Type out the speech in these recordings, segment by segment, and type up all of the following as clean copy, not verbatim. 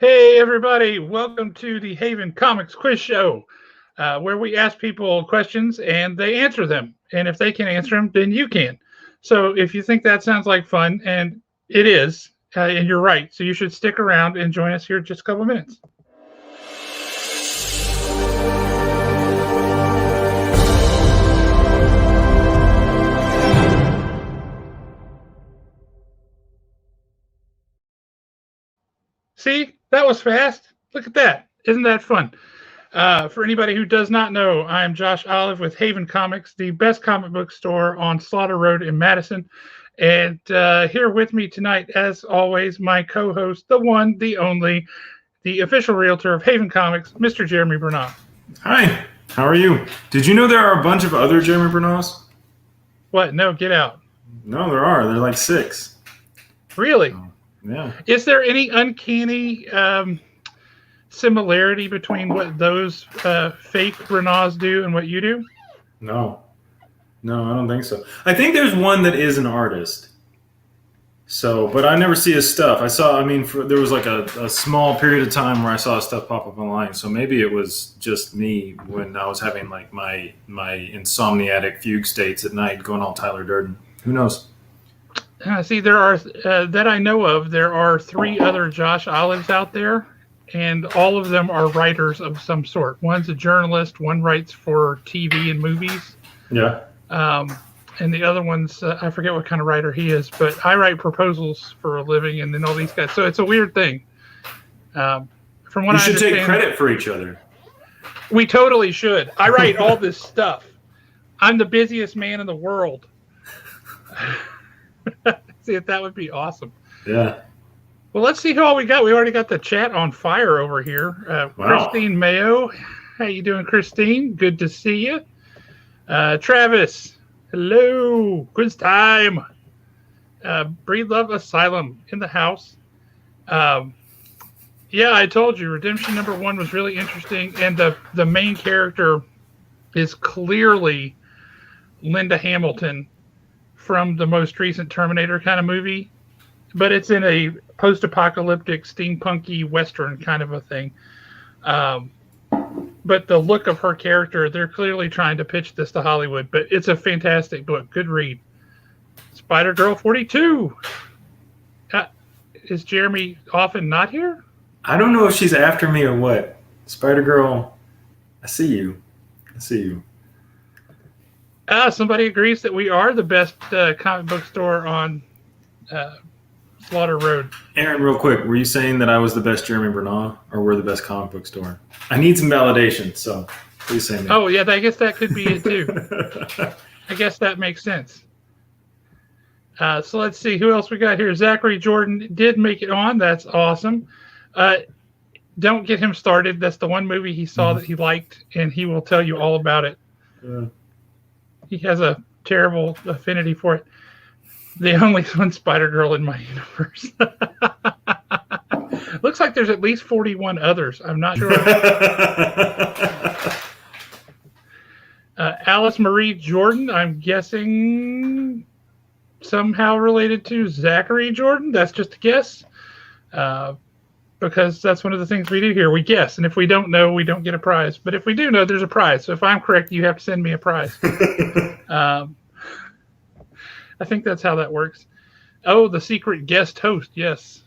Hey, everybody, welcome to the Haven Comics Quiz Show, where we ask people questions and they answer them. And if they can answer them, then you can. So if you think that sounds like fun, and it is, and you're right, so you should stick around and join us here in just a couple of minutes. See, that was fast. Look at that. Isn't that fun? For anybody who does not know, I'm Josh Olive with Haven Comics, the best comic book store on Slaughter Road in Madison. And here with me tonight, as always, my co host, the one, the only, the official realtor of Haven Comics, Mr. Jeremy Bernard. Hi, how are you? Did you know there are a bunch of other Jeremy Bernays? What? No, get out. No, there are. There are like 6. Really? Yeah. Is there any uncanny similarity between what those fake Bernays do and what you do? No, I don't think so. I think there's one that is an artist. So, but I never see his stuff. There was like a small period of time where I saw his stuff pop up online. So maybe it was just me when I was having like my insomniatic fugue states at night going all Tyler Durden. Who knows? See, there are, that I know of, there are 3 other Josh Olives out there, and all of them are writers of some sort. One's a journalist, one writes for TV and movies. Yeah. And the other one's, I forget what kind of writer he is, but I write proposals for a living, and then all these guys. So it's a weird thing. From what You should take credit for each other. We totally should. I write all this stuff. I'm the busiest man in the world. See, that would be awesome. Yeah. Well, let's see who all we got. We already got the chat on fire over here. Wow. Christine Mayo. How you doing, Christine? Good to see you. Travis. Hello. Good time. Breed Love Asylum in the house. Yeah, I told you. Redemption #1 was really interesting. And the main character is clearly Linda Hamilton from the most recent Terminator kind of movie, but it's in a post-apocalyptic, steampunky Western kind of a thing. But the look of her character, they're clearly trying to pitch this to Hollywood, but it's a fantastic book. Good read. Spider-Girl 42. Is Jeremy often not here? I don't know if she's after me or what. Spider-Girl, I see you. Somebody agrees that we are the best comic book store on Slaughter Road. Aaron, real quick, were you saying that I was the best Jeremy Bernard or we're the best comic book store? I need some validation, so please say me. Oh, yeah, I guess that could be it, too. I guess that makes sense. So let's see who else we got here. Zachary Jordan did make it on. That's awesome. Don't get him started. That's the one movie he saw that he liked, and he will tell you all about it. Yeah. He has a terrible affinity for it. The only one Spider-Girl in my universe. Looks like there's at least 41 others. I'm not sure. Alice Marie Jordan, I'm guessing somehow related to Zachary Jordan. That's just a guess. Because that's one of the things we do here. We guess. And if we don't know, we don't get a prize. But if we do know, there's a prize. So if I'm correct, you have to send me a prize. I think that's how that works. Oh, the secret guest host. Yes.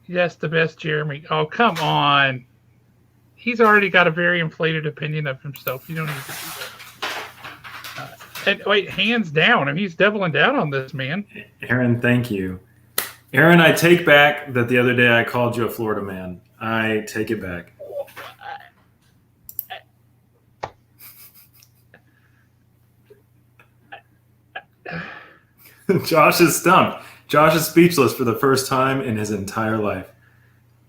Yes, the best Jeremy. Oh, come on. He's already got a very inflated opinion of himself. You don't need to do that. And wait, hands down. I mean, he's doubling down on this, man. Aaron, thank you. Aaron, I take back that the other day I called you a Florida man. I take it back. Josh is stumped. Josh is speechless for the first time in his entire life.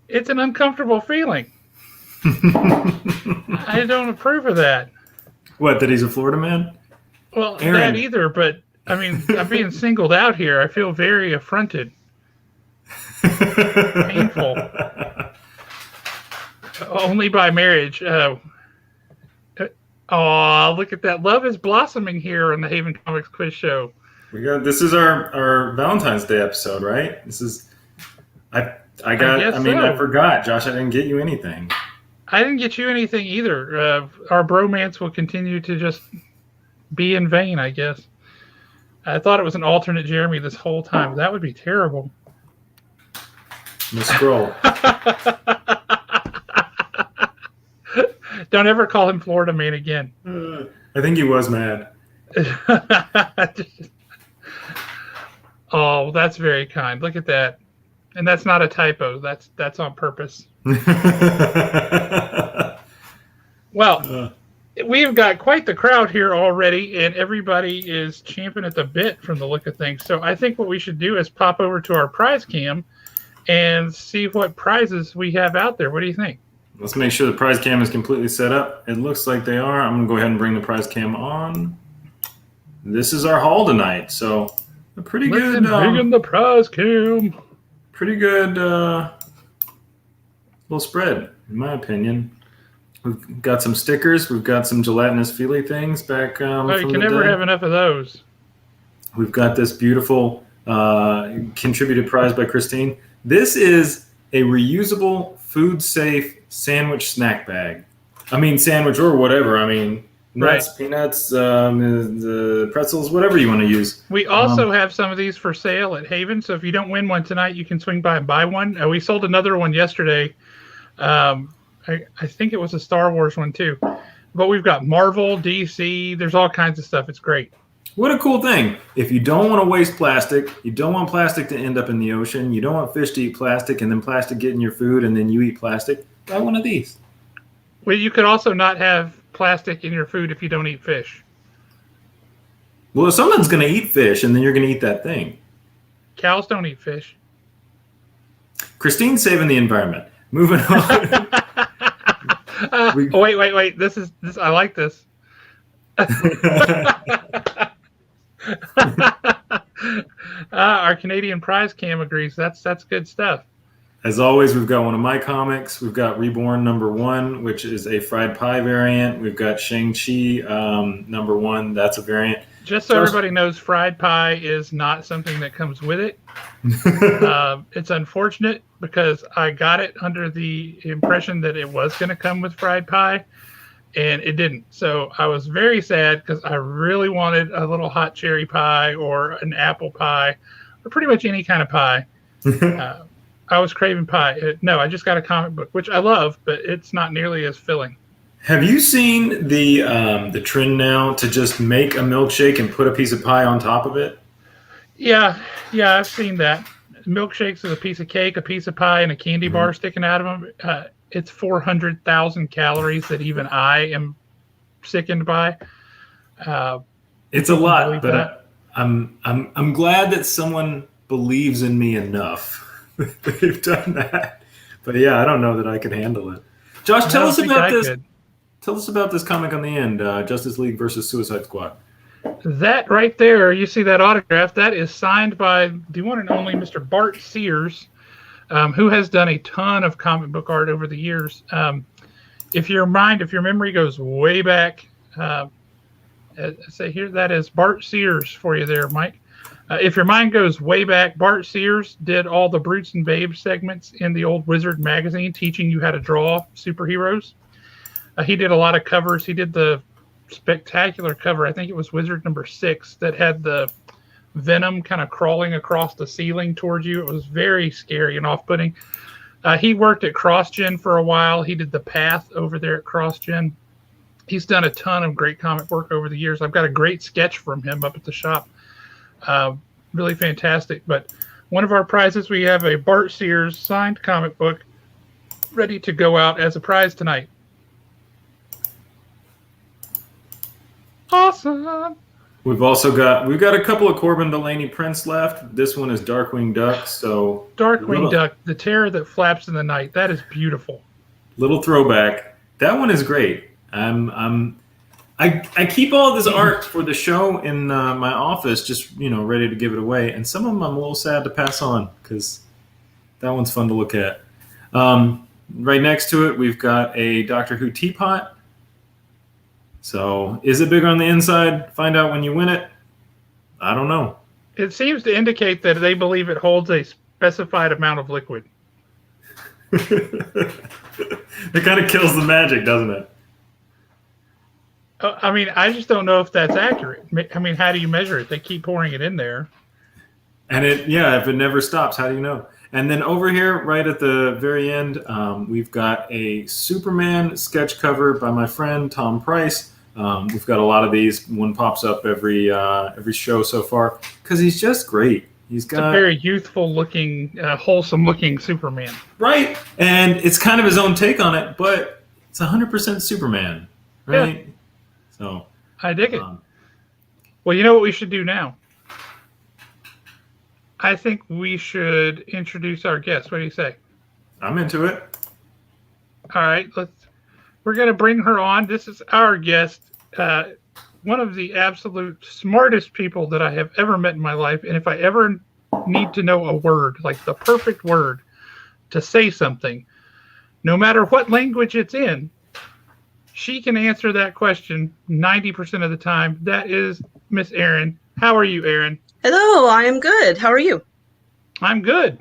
It's an uncomfortable feeling. I don't approve of that. What, that he's a Florida man? Well, Aaron. That either, but I mean, I'm being singled out here. I feel very affronted. Painful. Only by marriage. Oh, look at that. Love is blossoming here on the Haven Comics Quiz Show. This is our Valentine's Day episode, right? I I so. forgot, Josh. I didn't get you anything. I didn't get you anything either. Our bromance will continue to just be in vain, I guess. I thought it was an alternate Jeremy this whole time. That would be terrible. I'm scroll. Don't ever call him Florida man again. I think he was mad. Oh, that's very kind. Look at that. And that's not a typo. That's on purpose. Well, we've got quite the crowd here already, and everybody is champing at the bit from the look of things. So I think what we should do is pop over to our prize cam and see what prizes we have out there. What do you think? Let's make sure the prize cam is completely set up. It looks like they are. I'm going to go ahead and bring the prize cam on. This is our haul tonight. So a pretty good... bring in the prize cam. Pretty good little spread, in my opinion. We've got some stickers. We've got some gelatinous Feely things back. You can never have enough of those. We've got this beautiful contributed prize by Christine. This is a reusable, food-safe sandwich snack bag. I mean, sandwich or whatever. I mean, nuts, right. Peanuts, the pretzels, whatever you want to use. We also have some of these for sale at Haven. So if you don't win one tonight, you can swing by and buy one. We sold another one yesterday. I think it was a Star Wars one too. But we've got Marvel, DC. There's all kinds of stuff. It's great. What a cool thing. If you don't want to waste plastic, you don't want plastic to end up in the ocean, you don't want fish to eat plastic and then plastic get in your food and then you eat plastic, buy one of these. Well, you could also not have plastic in your food if you don't eat fish. Well, if someone's going to eat fish and then you're going to eat that thing. Cows don't eat fish. Christine's saving the environment. Moving on. Wait. This. I like this. Our Canadian prize cam agrees. That's good stuff. As always, we've got one of my comics. We've got Reborn #1, which is a fried pie variant. We've got Shang-Chi #1. That's a variant. Just so everybody knows, fried pie is not something that comes with it. It's unfortunate because I got it under the impression that it was going to come with fried pie, and it didn't. So I was very sad because I really wanted a little hot cherry pie or an apple pie or pretty much any kind of pie. I was craving pie. No, I just got a comic book, which I love, but it's not nearly as filling. Have you seen the trend now to just make a milkshake and put a piece of pie on top of it? Yeah, I've seen that. Milkshakes is a piece of cake, a piece of pie, and a candy bar sticking out of them. It's 400,000 calories that even I am sickened by. It's a lot, but I'm glad that someone believes in me enough that they've done that. But yeah, I don't know that I can handle it. Josh, tell us about this. Tell us about this comic on the end, Justice League versus Suicide Squad. That right there, you see that autograph, that is signed by the one and only Mr. Bart Sears, who has done a ton of comic book art over the years. If your memory goes way back, say here, that is Bart Sears for you there, Mike. If your mind goes way back, Bart Sears did all the Brutes and Babes segments in the old Wizard magazine, teaching you how to draw superheroes. He did a lot of covers. He did the spectacular cover, I think it was Wizard #6, that had the Venom kind of crawling across the ceiling towards you. It was very scary and off-putting. He worked at CrossGen for a while. He did the Path over there at CrossGen. He's done a ton of great comic work over the years. I've got a great sketch from him up at the shop. Really fantastic. But one of our prizes, we have a Bart Sears signed comic book ready to go out as a prize tonight. Awesome. We've got a couple of Corbin Delaney prints left. This one is Darkwing Duck. So Darkwing Duck, the terror that flaps in the night. That is beautiful. Little throwback. That one is great. I keep all this art for the show in my office, just ready to give it away. And some of them I'm a little sad to pass on because that one's fun to look at. Right next to it, we've got a Doctor Who teapot. So, is it bigger on the inside? Find out when you win it. I don't know. It seems to indicate that they believe it holds a specified amount of liquid. It kind of kills the magic, doesn't it? I mean, I just don't know if that's accurate. I mean, how do you measure it? They keep pouring it in there. And if it never stops, how do you know? And then over here, right at the very end, we've got a Superman sketch cover by my friend Tom Price. We've got a lot of these. One pops up every show so far because he's just great. He's got a very youthful looking, wholesome looking Superman. Right, and it's kind of his own take on it, but it's 100% Superman, right? Yeah. So I dig it. Well, you know what we should do now? I think we should introduce our guest. What do you say? I'm into it. All right, we're going to bring her on. This is our guest, one of the absolute smartest people that I have ever met in my life. And if I ever need to know a word, like the perfect word to say something, no matter what language it's in, she can answer that question 90% of the time. That is Miss Erin. How are you, Erin? Hello, I am good. How are you? I'm good.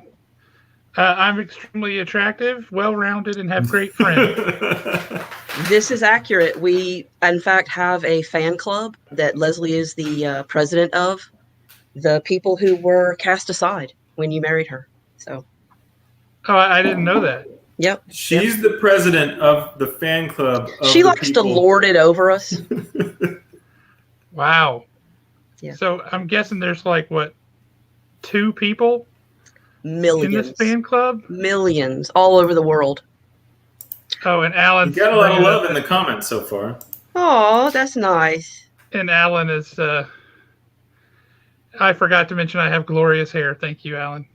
I'm extremely attractive, well-rounded, and have great friends. This is accurate. We, in fact, have a fan club that Leslie is the president of. The people who were cast aside when you married her. So. Oh, I didn't know that. Yep. She's the president of the fan club. She likes to lord it over us. Wow. Yeah. So I'm guessing there's like, what, 2 people? Millions. In this fan club? Millions. All over the world. Oh, and Alan. You got a lot of love in the comments so far. Oh, that's nice. And Alan is, I forgot to mention I have glorious hair. Thank you, Alan.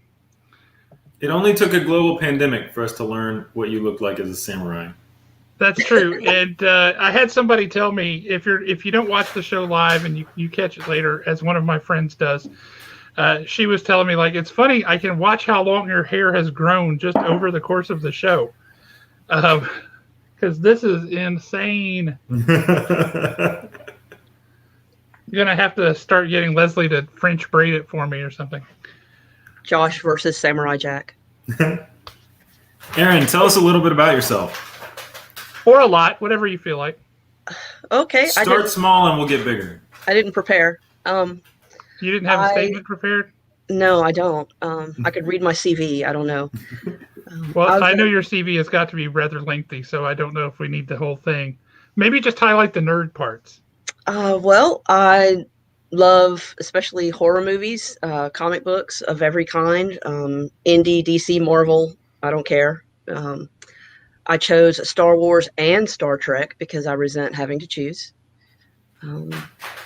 It only took a global pandemic for us to learn what you look like as a samurai. That's true. And I had somebody tell me, if you don't watch the show live and you catch it later, as one of my friends does, she was telling me, like, it's funny, I can watch how long your hair has grown just over the course of the show. Because this is insane. You're going to have to start getting Leslie to French braid it for me or something. Josh versus Samurai Jack. Erin, tell us a little bit about yourself. Or a lot, whatever you feel like. Okay. Start small and we'll get bigger. I didn't prepare. You didn't have a statement prepared? No, I don't. I could read my CV. I don't know. Well, I know your CV has got to be rather lengthy, so I don't know if we need the whole thing. Maybe just highlight the nerd parts. Well, I love especially horror movies, comic books of every kind, indie, DC, Marvel. I don't care. I chose Star Wars and Star Trek because I resent having to choose.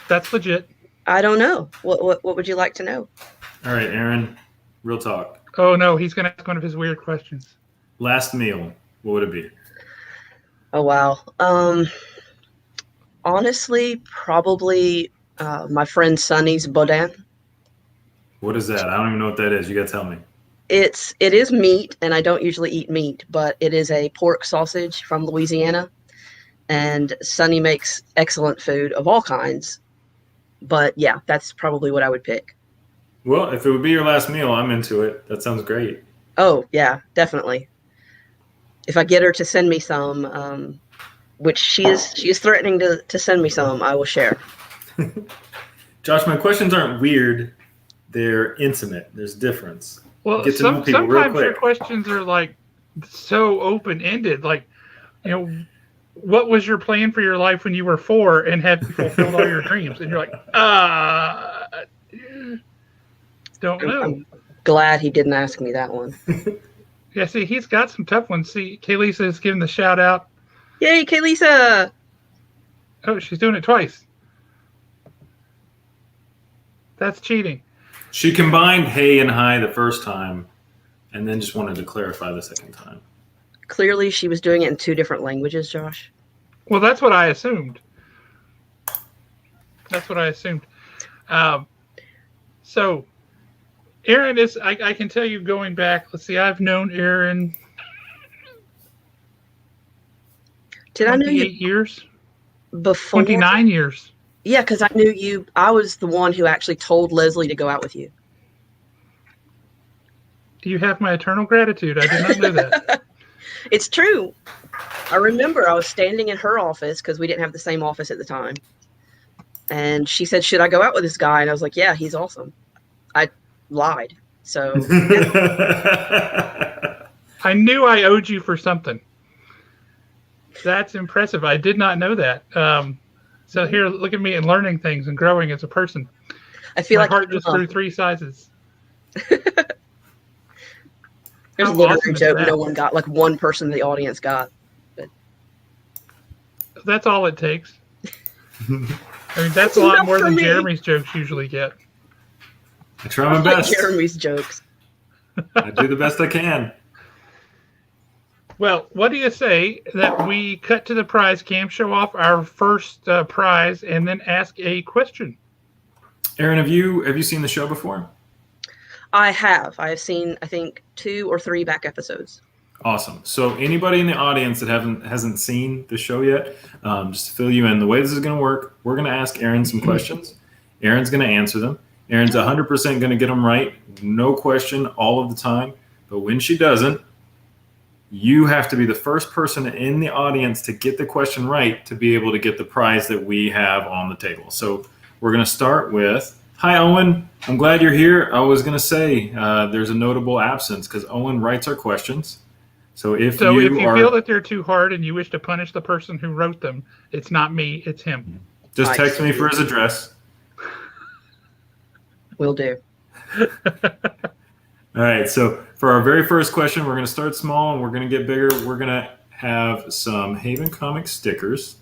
That's legit. I don't know. What would you like to know? All right, Erin, real talk. Oh, no, he's going to ask one of his weird questions. Last meal, what would it be? Oh, wow. Honestly, probably my friend Sonny's boudin. What is that? I don't even know what that is. You got to tell me. It is meat, and I don't usually eat meat, but it is a pork sausage from Louisiana, and Sonny makes excellent food of all kinds. But yeah, that's probably what I would pick. Well, if it would be your last meal, I'm into it. That sounds great. Oh, yeah, definitely. If I get her to send me some, which she is threatening to send me some, I will share. Josh, my questions aren't weird. They're intimate. There's a difference. Well, Get to know people real sometimes quick. your questions are like so open-ended. Like, you know, what was your plan for your life when you were 4 and had fulfilled all your dreams? And you're like, don't know. I'm glad he didn't ask me that one. Yeah, see, he's got some tough ones. See, Kaylisa is giving the shout out. Yay, Kaylisa! Oh, she's doing it twice. That's cheating. She combined hey and hi the first time and then just wanted to clarify the second time. Clearly, she was doing it in 2 different languages, Josh. Well, that's what I assumed. So, Erin is, I can tell you going back, let's see, I've known Erin 28 years? Before? 29 years. Yeah, because I knew you. I was the one who actually told Leslie to go out with you. You have my eternal gratitude. I did not know that. It's true. I remember I was standing in her office because we didn't have the same office at the time. And she said, should I go out with this guy? And I was like, yeah, he's awesome. I lied. So I knew I owed you for something. That's impressive. I did not know that. So here, look at me and learning things and growing as a person. I feel my like heart just grew 3 sizes. There's How a literary awesome is joke that? no one got, like one person in the audience got. But That's all it takes. I mean, that's a lot more than Jeremy's jokes usually get. I try my best. Jeremy's jokes. I do the best I can. Well, what do you say that we cut to the prize cam, show off our first prize, and then ask a question? Aaron, have you seen the show before? I have. I have seen, I think, 2 or 3 back episodes. Awesome. So anybody in the audience that hasn't seen the show yet, just to fill you in, the way this is going to work, we're going to ask Aaron some questions. Aaron's going to answer them. Aaron's 100% going to get them right, no question, all of the time. But when she doesn't, you have to be the first person in the audience to get the question right to be able to get the prize that we have on the table. So we're going to start with, hi, Owen. I'm glad you're here. I was going to say there's a notable absence because Owen writes our questions. So if you feel that they're too hard and you wish to punish the person who wrote them, it's not me, it's him. Just text me for his address. Will do. All right, so for our very first question, we're going to start small and we're going to get bigger. We're going to have some Haven Comics stickers.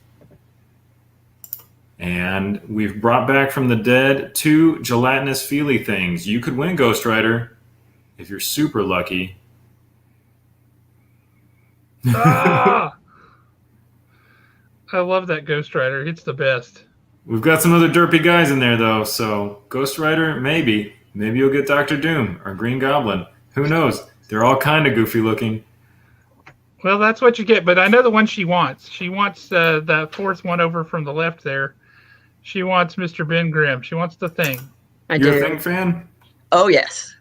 And we've brought back from the dead 2 gelatinous feely things. You could win Ghost Rider if you're super lucky. Ah! I love that Ghost Rider. It's the best. We've got some other derpy guys in there, though. So Ghost Rider, maybe. Maybe you'll get Dr. Doom or Green Goblin. Who knows? They're all kind of goofy looking. Well, that's what you get. But I know the one she wants. She wants the 4th one over from the left there. She wants Mr. Ben Grimm. She wants the Thing. You're a Thing fan? Oh, yes.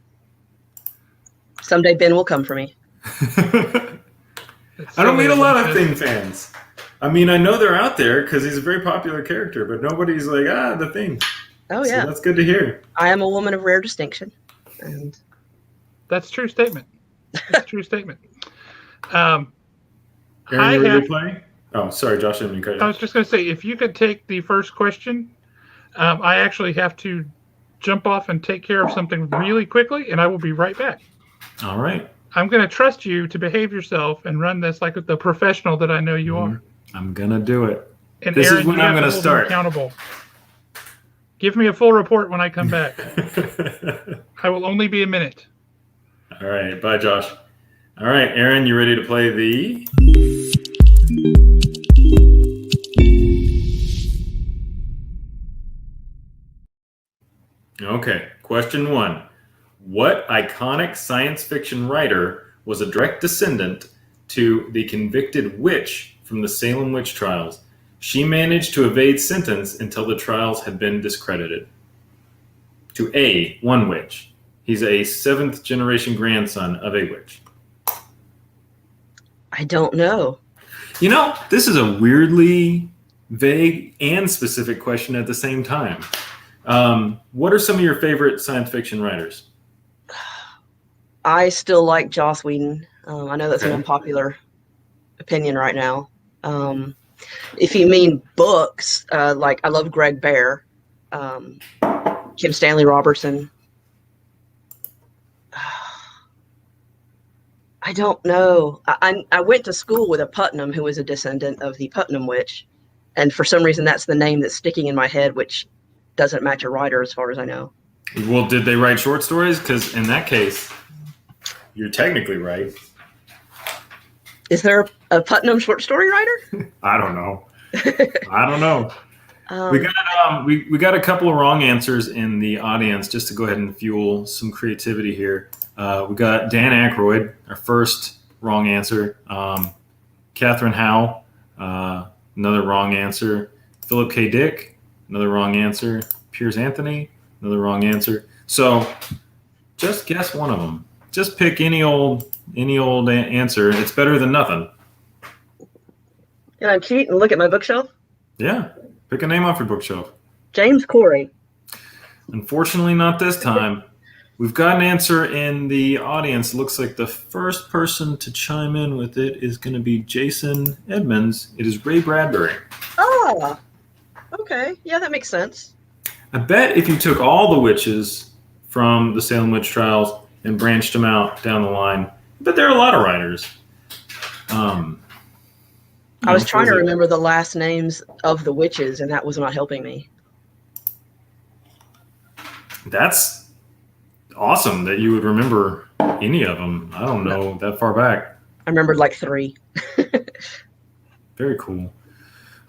Someday Ben will come for me. I don't meet a lot of Thing fans. I mean, I know they're out there because he's a very popular character, but nobody's like, the Thing. Oh, yeah. So that's good to hear. I am a woman of rare distinction. And that's a true statement. That's a true statement. Aaron, you ready to play? Oh, sorry, Josh. I didn't mean to cut you. I was just going to say, if you could take the first question, I actually have to jump off and take care of something really quickly, and I will be right back. All right. I'm going to trust you to behave yourself and run this like the professional that I know you are. I'm going to do it. And this Aaron, is when I'm going to start. Accountable. Give me a full report when I come back. I will only be a minute. All right. Bye, Josh. All right, Aaron, you ready to play the... Okay, question 1. What iconic science fiction writer was a direct descendant to the convicted witch from the Salem witch trials? She managed to evade sentence until the trials had been discredited. To A, one witch. He's a 7th generation grandson of a witch. I don't know. You know, this is a weirdly vague and specific question at the same time. What are some of your favorite science fiction writers? I still like Joss Whedon. I know that's an unpopular opinion right now. If you mean books, like I love Greg Bear, Kim Stanley Robertson. I don't know. I went to school with a Putnam who was a descendant of the Putnam witch. And for some reason, that's the name that's sticking in my head, which doesn't match a writer as far as I know. Well, did they write short stories? Because in that case, you're technically right. Is there a Putnam short story writer? I don't know. I don't know. We got a couple of wrong answers in the audience just to go ahead and fuel some creativity here. We got Dan Aykroyd, our first wrong answer. Catherine Howe, another wrong answer. Philip K. Dick, another wrong answer. Piers Anthony, another wrong answer. So just guess one of them. just pick any old answer. It's better than nothing. Can I cheat and look at my bookshelf? Yeah, pick a name off your bookshelf. James Corey. Unfortunately, not this time. We've got an answer in the audience. Looks like the first person to chime in with it is going to be Jason Edmonds. It is Ray Bradbury. Oh, okay. Yeah, that makes sense. I bet if you took all the witches from the Salem witch trials and branched them out down the line, but there are a lot of writers. I was trying to remember the last names of the witches, and that was not helping me. That's awesome that you would remember any of them. I don't know that far back. I remembered like 3. Very cool.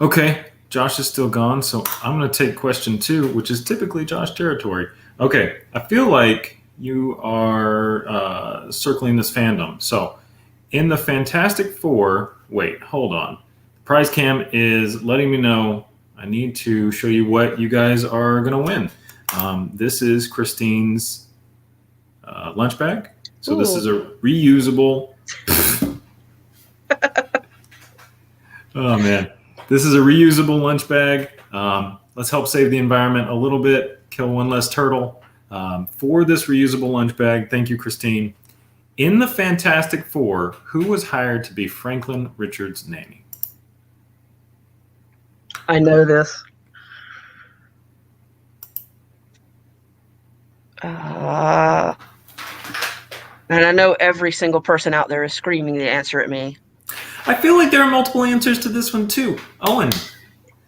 Okay, Josh is still gone, so I'm going to take question 2, which is typically Josh territory. Okay, I feel like you are circling this fandom. So, in the Fantastic Four, wait, hold on. Prize Cam is letting me know I need to show you what you guys are going to win. This is Christine's lunch bag. So This is a reusable. Oh, man. This is a reusable lunch bag. Let's help save the environment a little bit, kill one less turtle. For this reusable lunch bag, thank you, Christine. In the Fantastic Four, who was hired to be Franklin Richards' nanny? I know this. And I know every single person out there is screaming the answer at me. I feel like there are multiple answers to this one, too. Owen,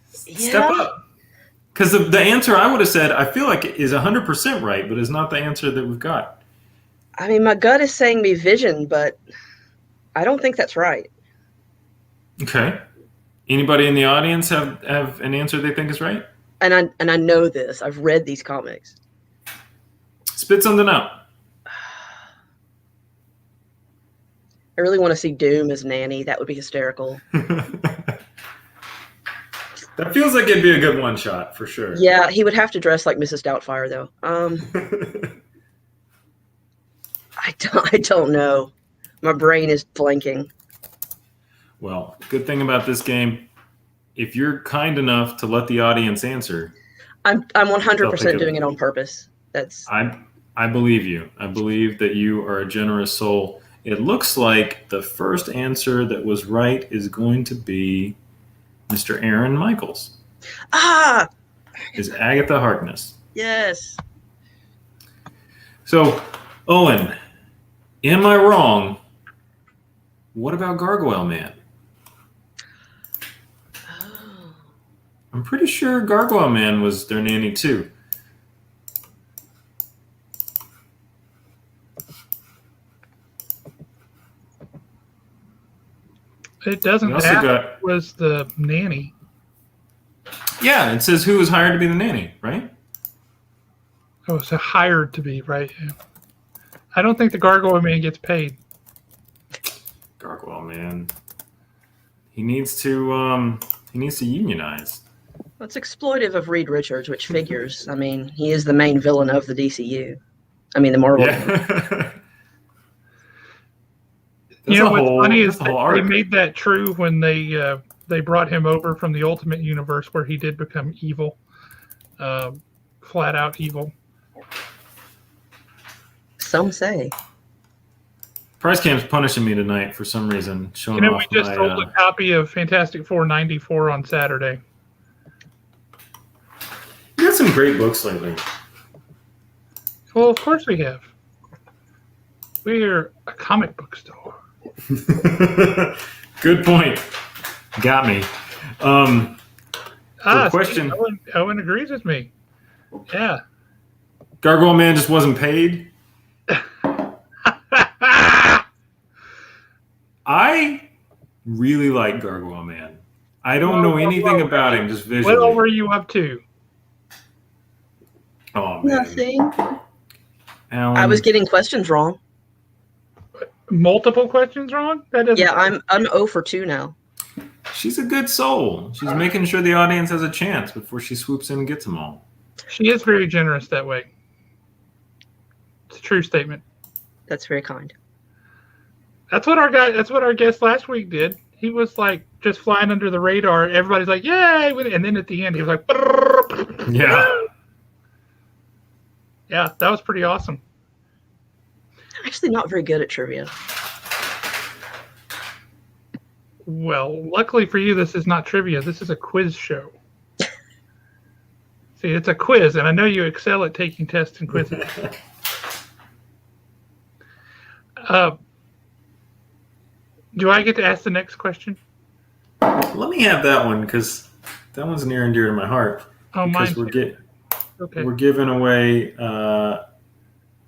step up. Because the answer I would have said, I feel like is 100% right, but is not the answer that we've got. I mean, my gut is saying me Vision, but I don't think that's right. Okay. Anybody in the audience have an answer they think is right? And I know this. I've read these comics. Spit something out. I really want to see Doom as nanny. That would be hysterical. That feels like it'd be a good one shot for sure. Yeah, he would have to dress like Mrs. Doubtfire, though. I don't know. My brain is blanking. Well, good thing about this game, if you're kind enough to let the audience answer, I'm 100% doing it on purpose. I believe you. I believe that you are a generous soul. It looks like the first answer that was right is going to be Mr. Aaron Michaels. Ah! Is Agatha Harkness. Yes. So, Owen, am I wrong? What about Gargoyle Man? Oh. I'm pretty sure Gargoyle Man was their nanny too. It doesn't ask was the nanny. Yeah, it says who was hired to be the nanny, right? Oh, so hired to be, right? Yeah. I don't think the Gargoyle Man gets paid. Gargoyle Man. He needs to unionize. Well, it's exploitive of Reed Richards, which figures. I mean, he is the main villain of the DCU. I mean, the Marvel. Yeah. You know what's funny is that they made that true when they brought him over from the Ultimate Universe, where he did become evil, flat out evil. Some say. Price Camp's punishing me tonight for some reason. Showing off we just sold a copy of Fantastic Four '94 on Saturday. You got some great books lately. Well, of course we have. We're a comic book store. Good point. Got me. Question. Owen agrees with me. Yeah. Gargoyle Man just wasn't paid. I really like Gargoyle Man. I don't know anything about him, just visually. What were you up to? Oh, man. Nothing. Alan. I was getting questions wrong. Multiple questions wrong? Yeah, I'm 0 for 2 now. She's a good soul. She's making sure the audience has a chance before she swoops in and gets them all. She is very generous that way. It's a true statement. That's very kind. That's what our guest last week did. He was like just flying under the radar. Everybody's like, "Yay!" And then at the end, he was like, Yeah. "Yeah, that was pretty awesome." I'm actually not very good at trivia. Well, luckily for you, this is not trivia. This is a quiz show. See, it's a quiz, and I know you excel at taking tests and quizzes. Do I get to ask the next question? Let me have that one because that one's near and dear to my heart. Oh, because we're giving away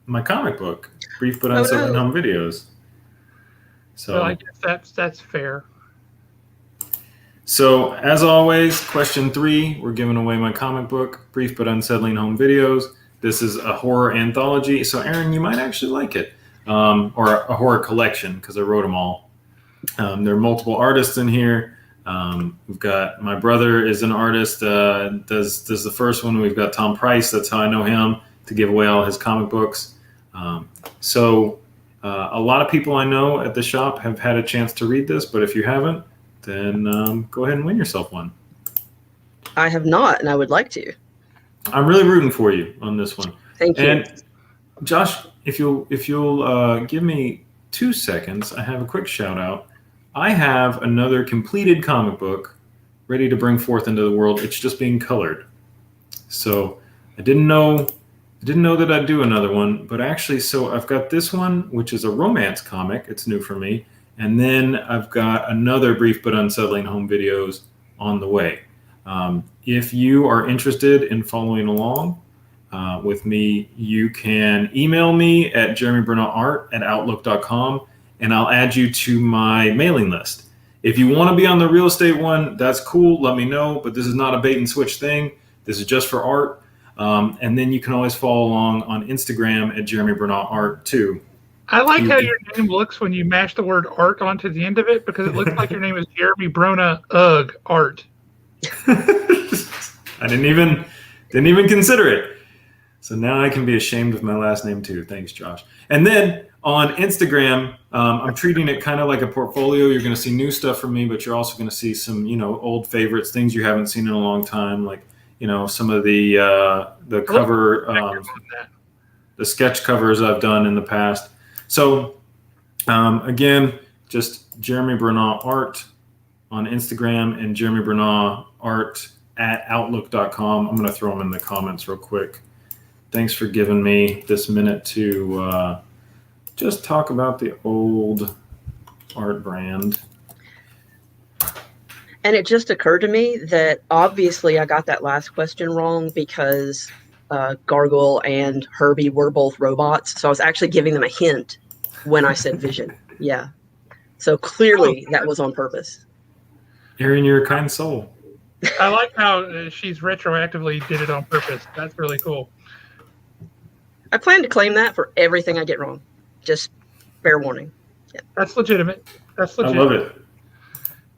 my comic book, Brief But Unsettling Home Videos. So well, I guess that's fair. So as always, question 3, we're giving away my comic book, Brief But Unsettling Home Videos. This is a horror anthology, so Aaron, you might actually like it, or a horror collection because I wrote them all. There are multiple artists in here. We've got my brother is an artist, does the first one. We've got Tom Price. That's how I know him, to give away all his comic books. So a lot of people I know at the shop have had a chance to read this, but if you haven't, then go ahead and win yourself one. I have not, and I would like to. I'm really rooting for you on this one. Thank you. And Josh, if you'll give me 2 seconds, I have a quick shout out. I have another completed comic book ready to bring forth into the world. It's just being colored. So I didn't know that I'd do another one, but actually, so I've got this one, which is a romance comic. It's new for me. And then I've got another Brief But Unsettling Home Videos on the way. If you are interested in following along with me, you can email me at jeremyburnellart@outlook.com, and I'll add you to my mailing list. If you want to be on the real estate one, that's cool. Let me know, but this is not a bait and switch thing. This is just for art. And then you can always follow along on Instagram at jeremyburnellart too. I like how your name looks when you mash the word art onto the end of it, because it looks like your name is Jeremy Brona Art. I didn't even consider it. So now I can be ashamed of my last name too. Thanks, Josh. And then on Instagram, I'm treating it kind of like a portfolio. You're going to see new stuff from me, but you're also going to see some, old favorites, things you haven't seen in a long time, like, some of the cover, the sketch covers I've done in the past. So again, just Jeremy Burnell Art on Instagram and Jeremy Burnell Art at outlook.com. I'm going to throw them in the comments real quick. Thanks for giving me this minute to just talk about the old art brand. And it just occurred to me that obviously I got that last question wrong because Gargoyle and Herbie were both robots. So I was actually giving them a hint when I said vision. Yeah. So clearly that was on purpose. Aaron, you're a kind soul. I like how she's retroactively did it on purpose. That's really cool. I plan to claim that for everything I get wrong. Just fair warning. Yeah. That's legitimate. I love it.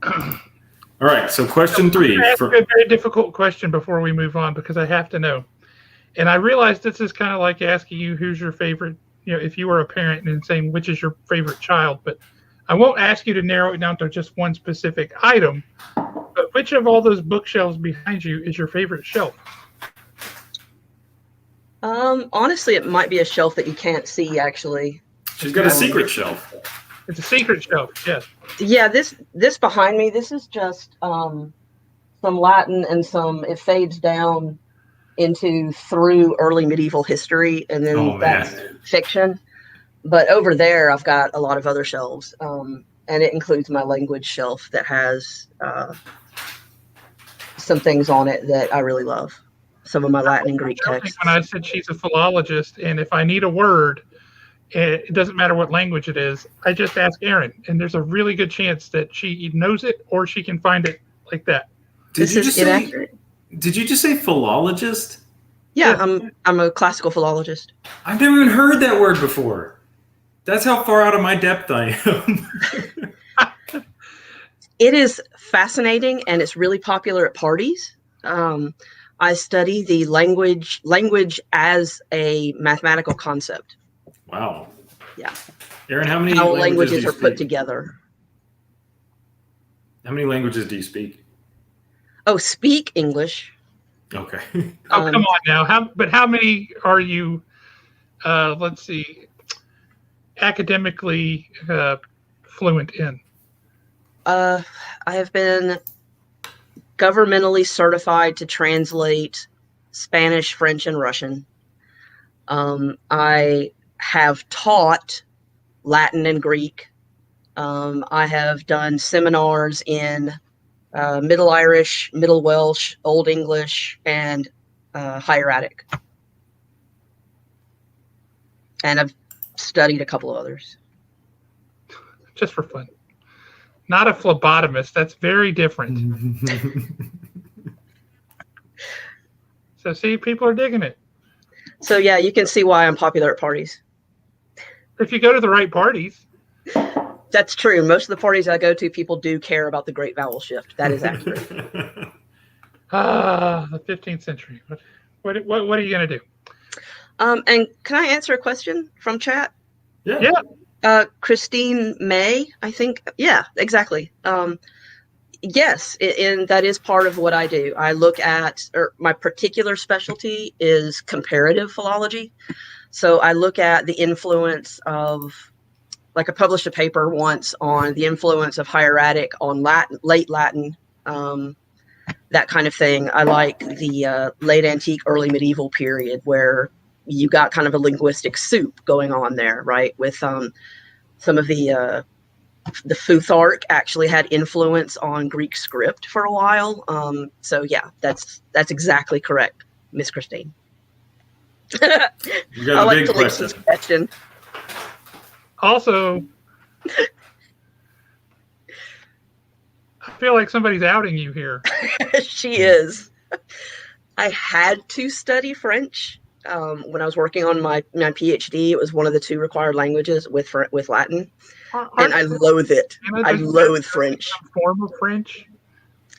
All right, so question 3. I'm ask a very difficult question before we move on, because I have to know. And I realize this is kind of like asking you who's your favorite, if you were a parent and saying which is your favorite child. But I won't ask you to narrow it down to just one specific item. But which of all those bookshelves behind you is your favorite shelf? Honestly, it might be a shelf that you can't see, actually. She's got a secret shelf. It's a secret shelf, yes. Yeah, this behind me, this is just some Latin and it fades down through early medieval history, and then that's fiction. But over there, I've got a lot of other shelves, and it includes my language shelf that has some things on it that I really love. Some of my Latin and Greek texts. When I said she's a philologist, and if I need a word, it doesn't matter what language it is, I just ask Erin, and there's a really good chance that she knows it or she can find it like that. Did you just say philologist? Yeah, I'm a classical philologist. I've never even heard that word before. That's how far out of my depth I am. It is fascinating, and it's really popular at parties. I study the language as a mathematical concept. Wow. Yeah. Aaron, how many How languages do you languages are put speak? together. How many languages do you speak? Oh, speak English. Okay. Oh, come on now. How many are you? Let's see, academically fluent in? I have been governmentally certified to translate Spanish, French, and Russian. I have taught Latin and Greek. I have done seminars in Middle Irish, Middle Welsh, Old English, and Hieratic. And I've studied a couple of others. Just for fun. Not a phlebotomist. That's very different. So see, people are digging it. So yeah, you can see why I'm popular at parties. If you go to the right parties. That's true. Most of the parties I go to, people do care about the Great Vowel Shift. That is accurate. The 15th century. What are you going to do? And can I answer a question from chat? Yeah. Christine May, I think. Yeah, exactly. Yes, and that is part of what I do. I look at, or my particular specialty is comparative philology. So I look at the influence of, like I published a paper once on the influence of hieratic on Latin, late Latin, that kind of thing. I like the late antique, early medieval period where you got kind of a linguistic soup going on there, right? With some of the Futhark actually had influence on Greek script for a while. So yeah, that's exactly correct, Miss Christine. You got the like big Felix's question. Also, I feel like somebody's outing you here. She is. I had to study French when I was working on my PhD. It was one of the 2 required languages with Latin, and I loathe it. I loathe French. Some form of French.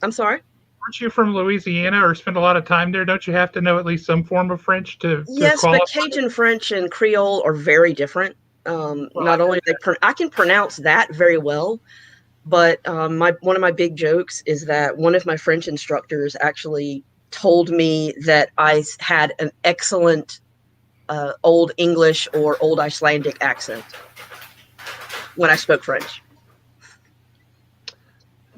I'm sorry? Aren't you from Louisiana or spend a lot of time there? Don't you have to know at least some form of French to Yes, qualify? but Cajun French and Creole are very different. Not only I can pronounce that very well, but one of my big jokes is that one of my French instructors actually told me that I had an excellent Old English or Old Icelandic accent when I spoke French.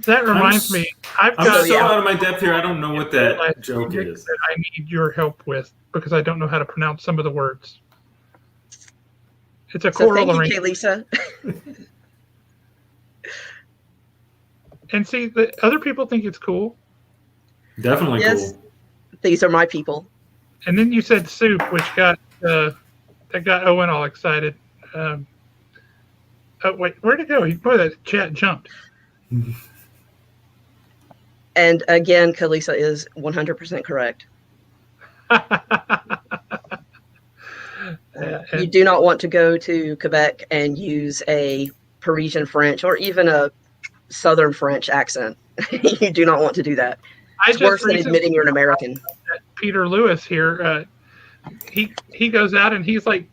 That reminds me, I'm so out of my depth here. I don't know what that joke is. That I need your help with because I don't know how to pronounce some of the words. It's a choral thank arrangement. you, Lisa. And see, the other people think it's cool. Definitely cool. These are my people. And then you said soup, which got Owen all excited. Oh wait, where'd it go? That chat jumped. And again, Kalisa is 100% correct. You do not want to go to Quebec and use a Parisian French or even a Southern French accent. You do not want to do that. It's worse than admitting you're an American. Peter Lewis here, he goes out and he's like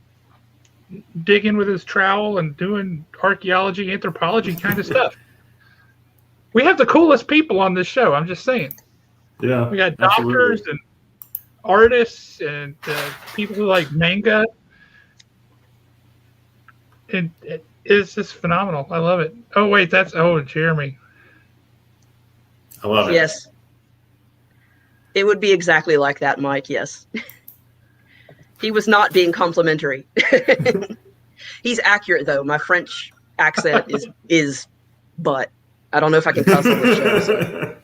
digging with his trowel and doing archaeology, anthropology kind of stuff. We have the coolest people on this show. I'm just saying. Yeah, we got doctors and artists and people who like manga. It is just phenomenal. I love it. Oh wait, that's Jeremy. I love it. Yes, it would be exactly like that, Mike. Yes, he was not being complimentary. He's accurate though. My French accent is, but. I don't know if I can cuss on the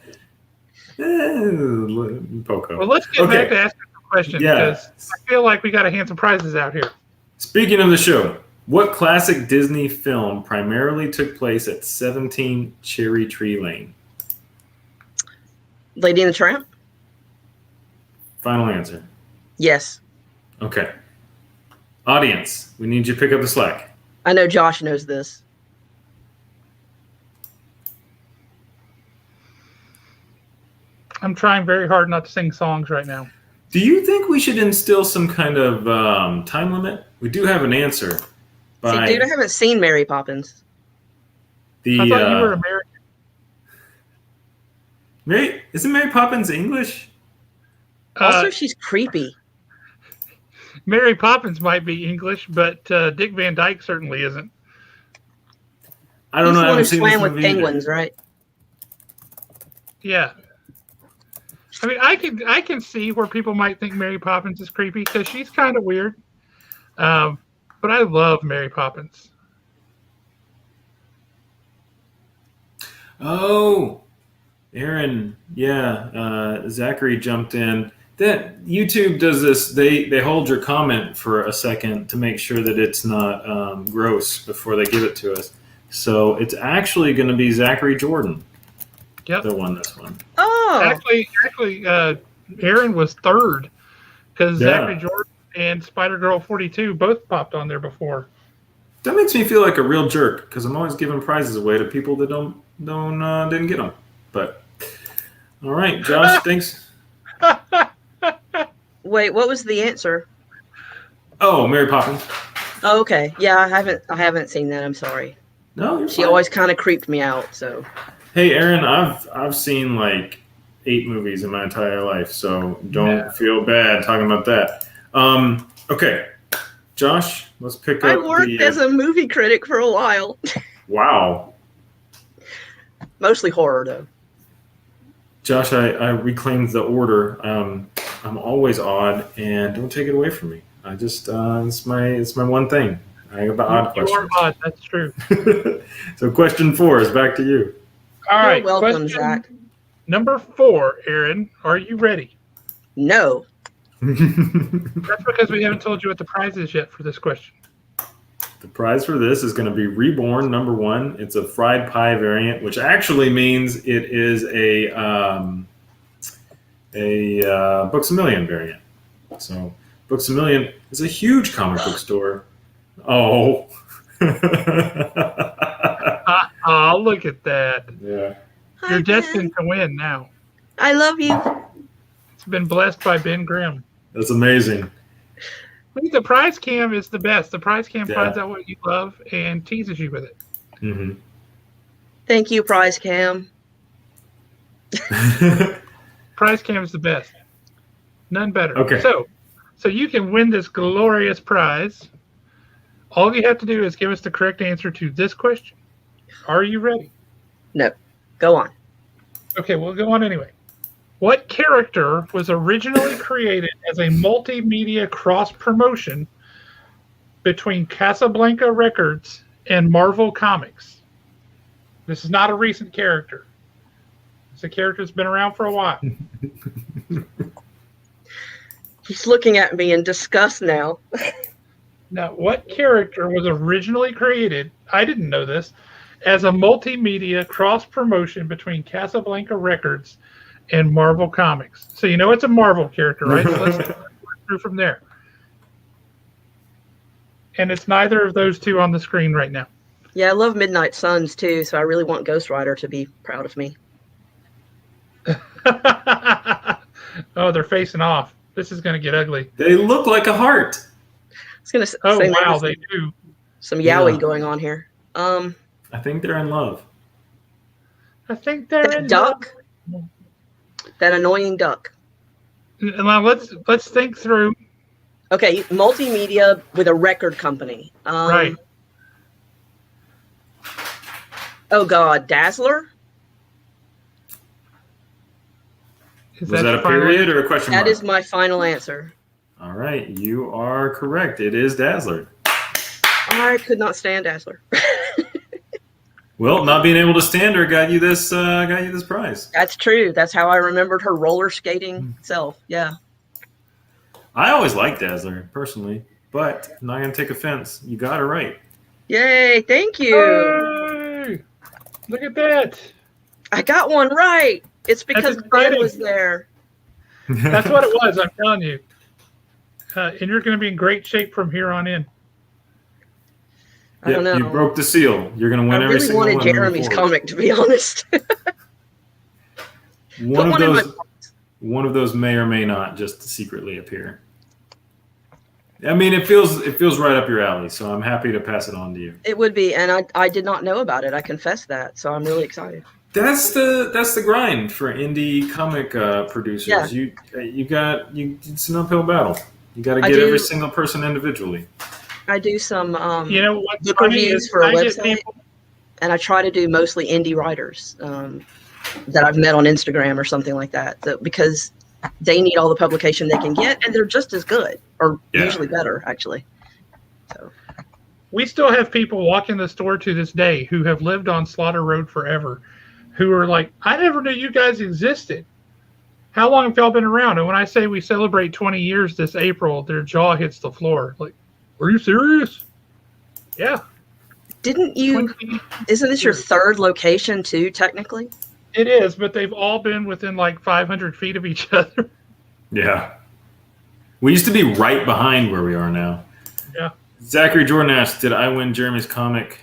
show. Poco. Well, let's get back to asking some questions because I feel like we got to hand some prizes out here. Speaking of the show, what classic Disney film primarily took place at 17 Cherry Tree Lane? Lady and the Tramp? Final answer. Yes. Okay. Audience, we need you to pick up the slack. I know Josh knows this. I'm trying very hard not to sing songs right now. Do you think we should instill some kind of time limit? We do have an answer. See, dude, I haven't seen Mary Poppins. I thought you were American. Isn't Mary Poppins English? Also, she's creepy. Mary Poppins might be English, but Dick Van Dyke certainly isn't. I don't know. I haven't He's the one who seen swam with penguins, right? Yeah. I mean, I can see where people might think Mary Poppins is creepy because she's kind of weird. But I love Mary Poppins. Oh, Aaron, yeah. Zachary jumped in. That YouTube does this. They hold your comment for a second to make sure that it's not gross before they give it to us. So it's actually going to be Zachary Jordan. Yep. That won this one. Oh. Actually, Aaron was third because Zachary Jordan and Spider-Girl 42 both popped on there before. That makes me feel like a real jerk because I'm always giving prizes away to people that didn't get them. But all right, Josh, thanks. Wait, what was the answer? Oh, Mary Poppins. Oh, okay. Yeah, I haven't seen that. I'm sorry. No, you're she fine. always kind of creeped me out. So. Hey, Aaron, I've seen like 8 movies in my entire life, so don't feel bad talking about that. Okay, Josh, let's pick up. I worked as a movie critic for a while. Wow. Mostly horror, though. Josh, I reclaimed the order. I'm always odd, and don't take it away from me. I just it's my one thing. I have the odd questions. You are odd. That's true. So question 4 is back to you. All right. You're welcome, Zach. Number 4, Aaron. Are you ready? No. That's because we haven't told you what the prize is yet for this question. The prize for this is going to be Reborn number 1. It's a fried pie variant, which actually means it is a Books A Million variant. So Books A Million is a huge comic book store. Oh. Oh, look at that. Yeah. You're destined to win now. I love you. It's been blessed by Ben Grimm. That's amazing. The prize cam is the best. The prize cam finds out what you love and teases you with it. Mm-hmm. Thank you, Prize Cam. Prize cam is the best. None better. Okay. So you can win this glorious prize. All you have to do is give us the correct answer to this question. Are you ready? No. Go on. Okay, we'll go on anyway. What character was originally created as a multimedia cross-promotion between Casablanca Records and Marvel Comics? This is not a recent character. It's a character that's been around for a while. He's looking at me in disgust now. Now, what character was originally created, I didn't know this, as a multimedia cross-promotion between Casablanca Records and Marvel Comics? So you know it's a Marvel character, right? So let's work through from there. And it's neither of those two on the screen right now. Yeah, I love Midnight Suns, too, so I really want Ghost Rider to be proud of me. Oh, they're facing off. This is going to get ugly. They look like a heart. I was going to say, oh, wow, they do. Some yaoi going on here. I think they're in love. I think they're in duck. love. That annoying duck. Now let's think through. Okay, multimedia with a record company. Right. Oh God, Dazzler. Was that a period or a question mark? That is my final answer. All right, you are correct. It is Dazzler. I could not stand Dazzler. Well, not being able to stand her got you this prize. That's true. That's how I remembered her roller skating self. Yeah. I always liked Dazzler personally, but I'm not gonna take offense. You got her right. Yay! Thank you. Hey, look at that. I got one right. It's because Ben was there. That's what it was. I'm telling you. And you're going to be in great shape from here on in. I don't know. You broke the seal. You're going to win every single one. I really wanted Jeremy's comic, to be honest. One of those may or may not just secretly appear. I mean, it feels right up your alley, so I'm happy to pass it on to you. It would be, and I did not know about it. I confess that, so I'm really excited. That's the grind for indie comic producers. Yeah. It's an uphill battle. You got to get every single person individually. I do some what's book funny reviews is for a I get website, people. and I try to do mostly indie writers that I've met on Instagram or something like that. Because they need all the publication they can get, and they're just as good, or usually better, actually. So We still have people walking the store to this day who have lived on Slaughter Road forever, who are like, I never knew you guys existed. How long have y'all been around? And when I say we celebrate 20 years this April, their jaw hits the floor. Like, are you serious? Yeah. isn't this your third location too, technically? It is, but they've all been within like 500 feet of each other. Yeah. We used to be right behind where we are now. Yeah. Zachary Jordan asked, did I win Jeremy's comic?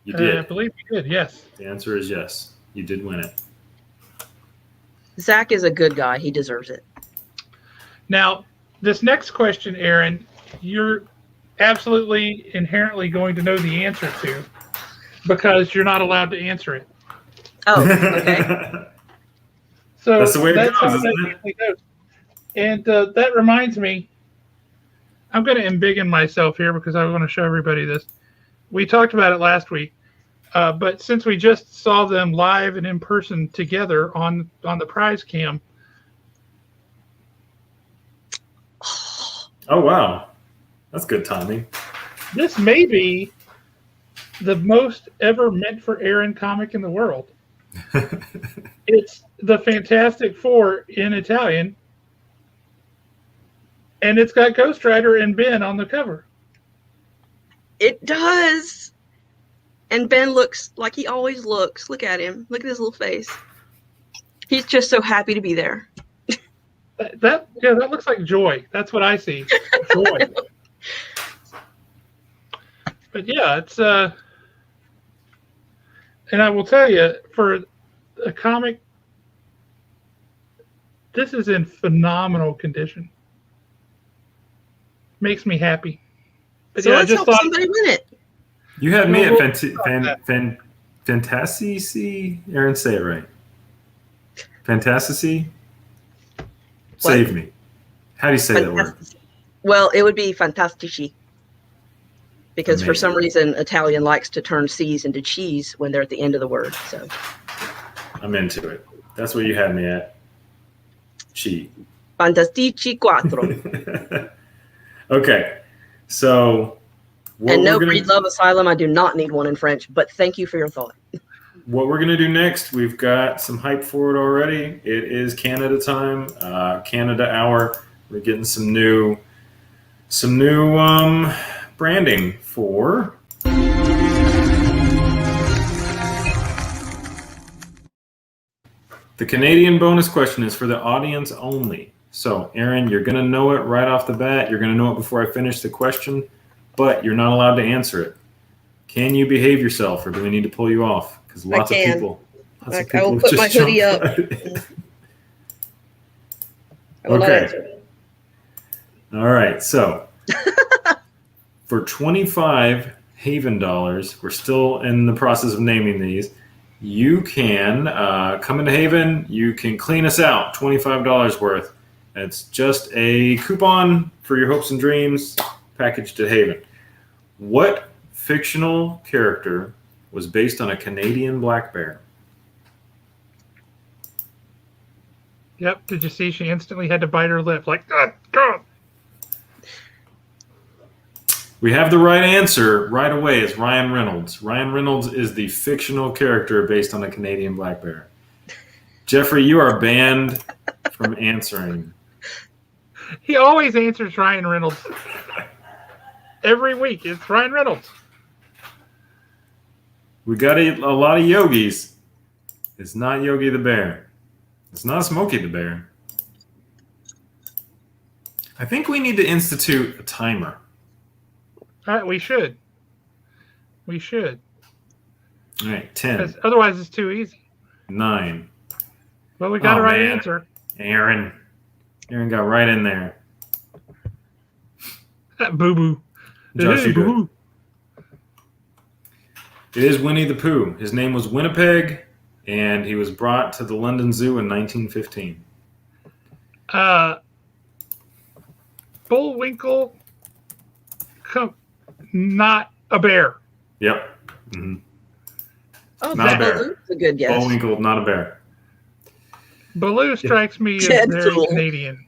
You did. I believe you did, yes. The answer is yes. You did win it. Zach is a good guy. He deserves it. Now, this next question, Aaron, you're absolutely inherently going to know the answer to because you're not allowed to answer it. Oh, okay. So that's the way it goes, isn't it? Goes. And that reminds me, I'm going to embiggen myself here because I want to show everybody this. We talked about it last week, but since we just saw them live and in person together on the prize cam. Oh, wow. That's good timing. This may be the most ever meant for Aaron comic in the world. It's the Fantastic Four in Italian, and it's got Ghost Rider and Ben on the cover. It does. And Ben looks like he always looks. Look at him. Look at his little face. He's just so happy to be there. That looks like joy. That's what I see. Joy. But yeah, it's and I will tell you, for a comic, this is in phenomenal condition. Makes me happy. But So yeah, let's I just help thought somebody win it. You had me at Fantasy. Aaron, say it right. Fantasy? Save me. How do you say that word? Well, it would be fantastici. Because Amazing. For some reason, Italian likes to turn C's into cheese when they're at the end of the word. So I'm into it. That's what you had me at. Chi. Fantastici quattro. Okay. So and no, Breed Love Asylum, I do not need one in French, but thank you for your thought. What we're going to do next, we've got some hype for it already. It is Canada time, Canada hour. We're getting some new branding for the Canadian bonus question is for the audience only. So, Aaron, you're going to know it right off the bat. You're going to know it before I finish the question, but you're not allowed to answer it. Can you behave yourself, or do we need to pull you off? Because lots of people I will put my hoodie up. I will not answer. All right. So for 25 Haven dollars, we're still in the process of naming these. You can come into Haven. You can clean us out, $25 worth. It's just a coupon for your hopes and dreams packaged at Haven. What fictional character was based on a Canadian black bear? Yep. Did you see she instantly had to bite her lip? Like, God. We have the right answer right away. It's Ryan Reynolds. Ryan Reynolds is the fictional character based on a Canadian black bear. Jeffrey, you are banned from answering. He always answers Ryan Reynolds. Every week, it's Ryan Reynolds. We got a lot of yogis. It's not Yogi the Bear. It's not Smokey the Bear. I think we need to institute a timer. We should. We should. All right, 10. Otherwise, it's too easy. 9. Well, we got a right answer. Aaron got right in there. Boo boo. Josh, Hey, you do it. boo. It is Winnie the Pooh. His name was Winnipeg, and he was brought to the London Zoo in 1915. Bullwinkle, not a bear. Yep. Mm-hmm. Oh, Not a bear. Baloo's a good guess. Bullwinkle, not a bear. Baloo strikes me as Dead very fool. Canadian.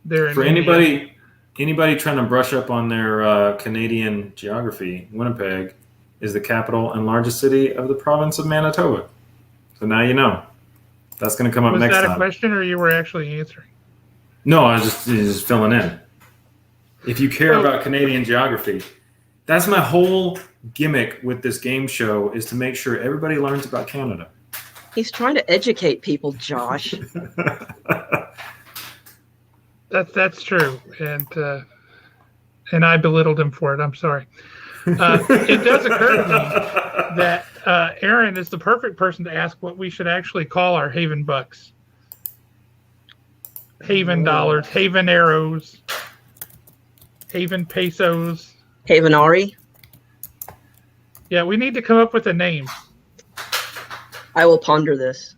They're in For India. anybody trying to brush up on their Canadian geography, Winnipeg is the capital and largest city of the province of Manitoba. So now you know. That's going to come up Was next that a time. question, or you were actually answering? No, I was just filling in. If you care about Canadian geography, that's my whole gimmick with this game show, is to make sure everybody learns about Canada. He's trying to educate people, Josh. That's true, and I belittled him for it. I'm sorry. It does occur to me that Aaron is the perfect person to ask what we should actually call our Haven bucks. Haven dollars, Haven arrows, Haven pesos. Havenari. Yeah, we need to come up with a name. I will ponder this.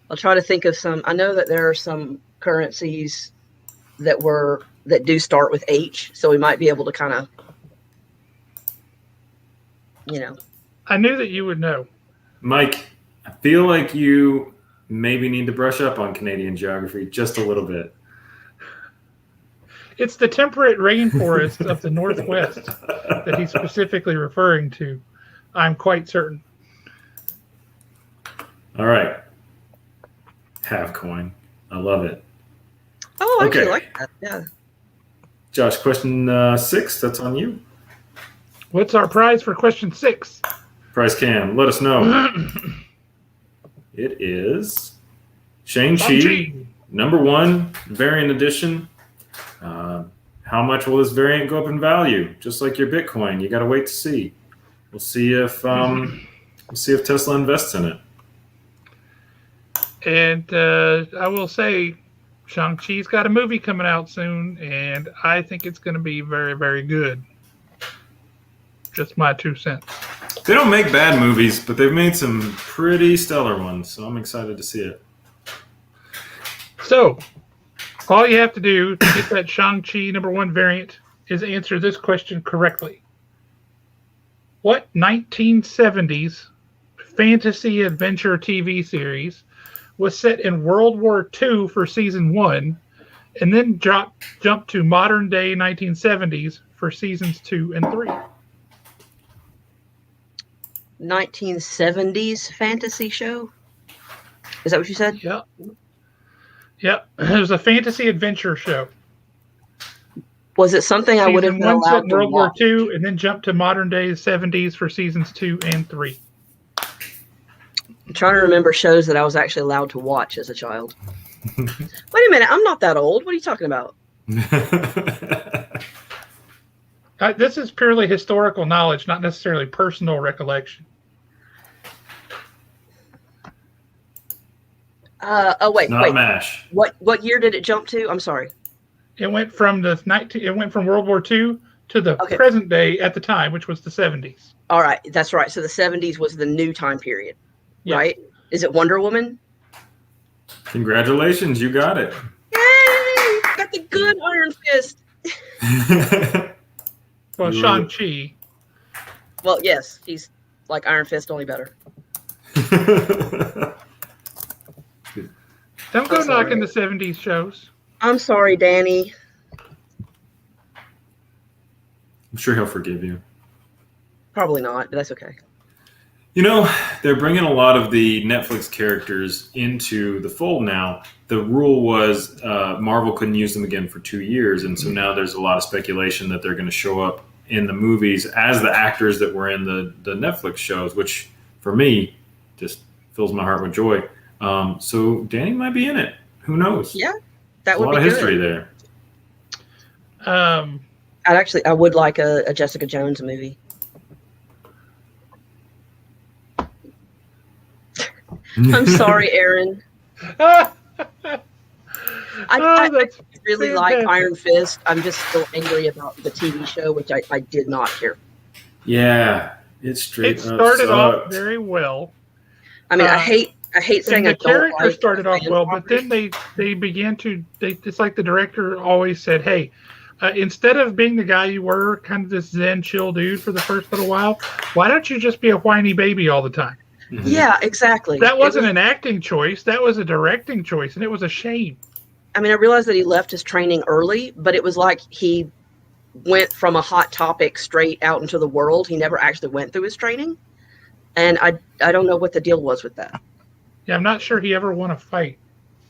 I'll try to think of some. I know that there are some currencies that do start with H, so we might be able to kind of, I knew that you would know. Mike, I feel like you maybe need to brush up on Canadian geography just a little bit. It's the temperate rainforest of the Northwest that he's specifically referring to. I'm quite certain. All right. Half coin. I love it. Oh, I actually Okay. like that. Yeah. Josh, question 6, that's on you. What's our prize for question 6? Price Cam, let us know. It is Shang-Chi, Shang-Chi. #1 variant edition. How much will this variant go up in value? Just like your Bitcoin, you got to wait to see. We'll see if Tesla invests in it. And I will say, Shang-Chi's got a movie coming out soon, and I think it's going to be very, very good. Just my 2 cents. They don't make bad movies, but they've made some pretty stellar ones, so I'm excited to see it. So, all you have to do to get that Shang-Chi #1 variant is answer this question correctly. What 1970s fantasy adventure TV series was set in World War II for season 1 and then jumped to modern day 1970s for seasons 2 and 3? 1970s fantasy show? Is that what you said? Yep. Yep. It was a fantasy adventure show. Was it something I would have Season been 1 set allowed in to World War watch? II and then jumped to modern day 70s for seasons 2 and 3. I'm trying to remember shows that I was actually allowed to watch as a child. Wait a minute, I'm not that old. What are you talking about? This is purely historical knowledge, not necessarily personal recollection. Wait. MASH. What year did it jump to? I'm sorry. It went from World War II to the present day at the time, which was the 70s. All right, that's right. So the 70s was the new time period, right? Is it Wonder Woman? Congratulations, you got it. Yay! Got the good Iron Fist. Well, Shang-Chi. Well, yes, he's like Iron Fist, only better. Don't go knocking the 70s shows. I'm sorry, Danny. I'm sure he'll forgive you. Probably not, but that's okay. You know, they're bringing a lot of the Netflix characters into the fold now. The rule was Marvel couldn't use them again for 2 years, and so now there's a lot of speculation that they're going to show up in the movies as the actors that were in the Netflix shows, which for me just fills my heart with joy. So Danny might be in it. Who knows? Yeah, that would be a lot of history there. I would like a Jessica Jones movie. I'm sorry, Aaron. I that's really like fantastic. Iron Fist. I'm just still angry about the TV show, which I did not care. Yeah, it straight It up started off sucked. very well. I mean, I Uh, hate saying and I the don't character like started off fan well, but property. then they began to it's like the director always said, hey, instead of being the guy you were, kind of this zen chill dude for the first little while, why don't you just be a whiny baby all the time? Mhm. Yeah, exactly. That It wasn't was. an acting choice, that was a directing choice, and it was a shame. I mean, I realized that he left his training early, but it was like he went from a hot topic straight out into the world. He never actually went through his training, and I don't know what the deal was with that. Yeah, I'm not sure he ever won a fight.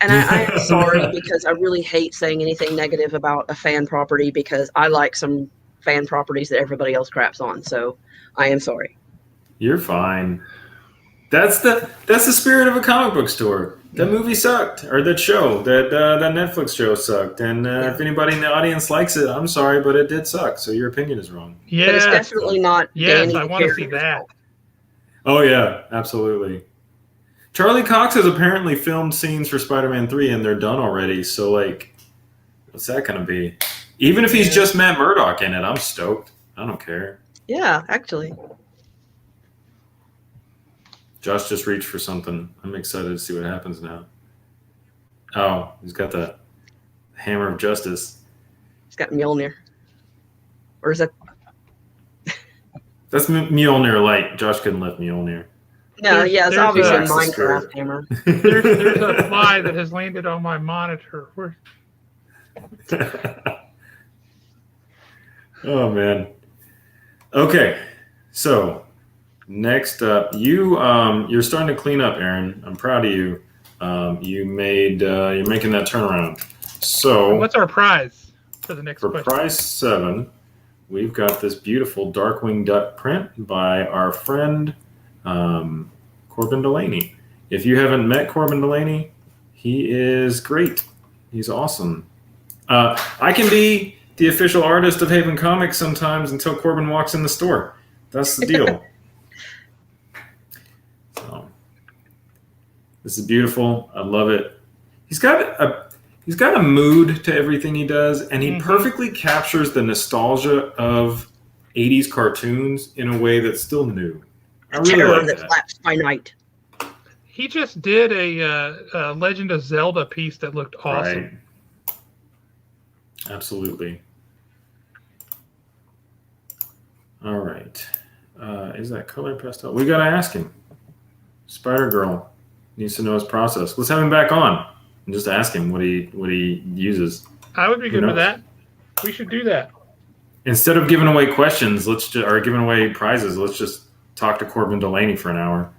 And I am sorry because I really hate saying anything negative about a fan property because I like some fan properties that everybody else craps on. So I am sorry. You're fine. That's the spirit of a comic book store. That movie sucked, or that show, that Netflix show sucked. And if anybody in the audience likes it, I'm sorry, but it did suck. So your opinion is wrong. But it's Yes, definitely not yes, Danny I the want to see carrier's that. fault. Oh yeah, absolutely. Charlie Cox has apparently filmed scenes for Spider-Man 3, and they're done already. So like, what's that gonna be? Even if he's just Matt Murdock in it, I'm stoked. I don't care. Yeah, actually. Josh just reached for something. I'm excited to see what happens now. Oh, he's got the hammer of justice. He's got Mjolnir. Or is that? That's Mjolnir Light. Josh couldn't lift Mjolnir. No, yeah, it's there's obviously a- Minecraft hammer. There's a fly that has landed on my monitor. Oh man. Okay, so next up, you're starting to clean up, Aaron. I'm proud of you. You're making that turnaround. So What's our prize for the next for question? prize 7, we've got this beautiful Darkwing Duck print by our friend Corbin Delaney. If you haven't met Corbin Delaney, he is great. He's awesome. I can be the official artist of Haven Comics sometimes until Corbin walks in the store. That's the deal. So, this is beautiful. I love it. He's got a mood to everything he does, and he perfectly captures the nostalgia of 80s cartoons in a way that's still new. I really Terror like that that. flaps by night. He just did a Legend of Zelda piece that looked awesome. Right. Absolutely. All right. Is that color pastel? We got to ask him. Spider Girl needs to know his process. Let's have him back on and just ask him what he uses. I would be Who good with knows? that. We should do that. Instead of giving away questions, or giving away prizes, let's just talk to Corbin Delaney for an hour.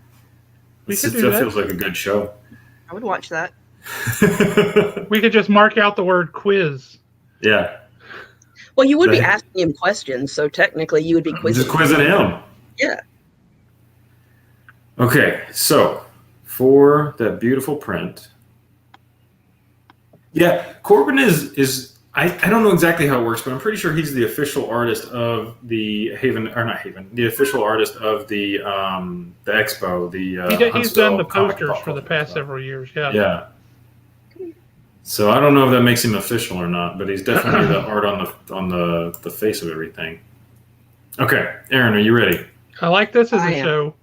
We could That do that. feels like a good show. I would watch that. We could just mark out the word quiz. Yeah. Well, you would be asking him questions, so technically you would be quizzing. Just quizzing him. Yeah. Okay, so for that beautiful print, yeah, Corbin is I don't know exactly how it works, but I'm pretty sure he's the official artist of the the official artist of the expo. He's done the posters for the past several years. Yeah. Yeah. So I don't know if that makes him official or not, but he's definitely the art on the face of everything. Okay, Aaron, are you ready? I like this as I a am. show.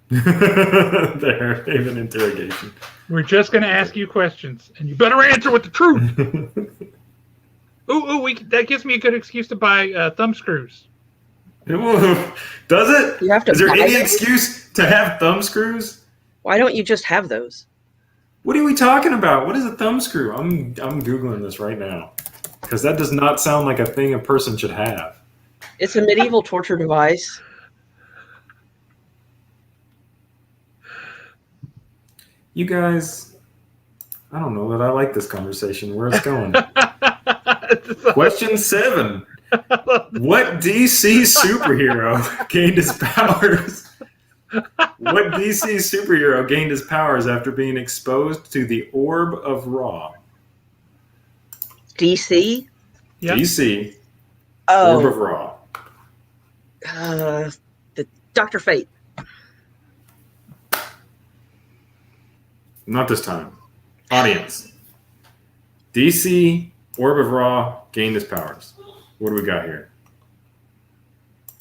There, even interrogation. We're just going to ask you questions, and you better answer with the truth. That gives me a good excuse to buy thumb screws. Does it? You have to Is there buy any them? excuse to have thumb screws? Why don't you just have those? What are we talking about? What is a thumb screw? I'm Googling this right now because that does not sound like a thing a person should have. It's a medieval torture device. You guys, I don't know that I like this conversation. Where it's going. Question 7. What DC superhero gained his powers? What DC superhero gained his powers after being exposed to the Orb of Ra? DC? Yep. DC, Oh, Orb of Ra. the Dr. Fate. Not this time. Audience. DC Orb of Ra gained his powers. What do we got here?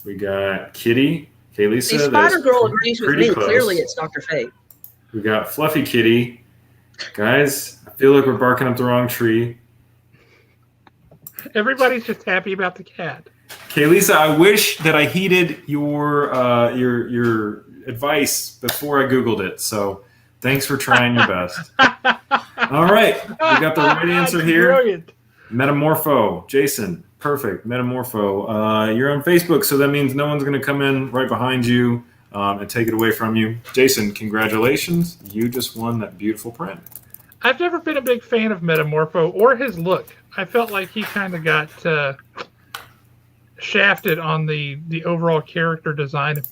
We got Kitty, Kalisa. See, Spider Girl agrees with me. Close. Clearly, it's Dr. Fate. We got Fluffy Kitty. Guys, I feel like we're barking up the wrong tree. Everybody's just happy about the cat. Kalisa, I wish that I heeded your advice before I Googled it. So thanks for trying your best. All right, we got the right answer here. Brilliant. Metamorpho, Jason, perfect. Metamorpho, you're on Facebook, so that means no one's going to come in right behind you and take it away from you. Jason, congratulations. You just won that beautiful print. I've never been a big fan of Metamorpho or his look. I felt like he kind of got shafted on the overall character design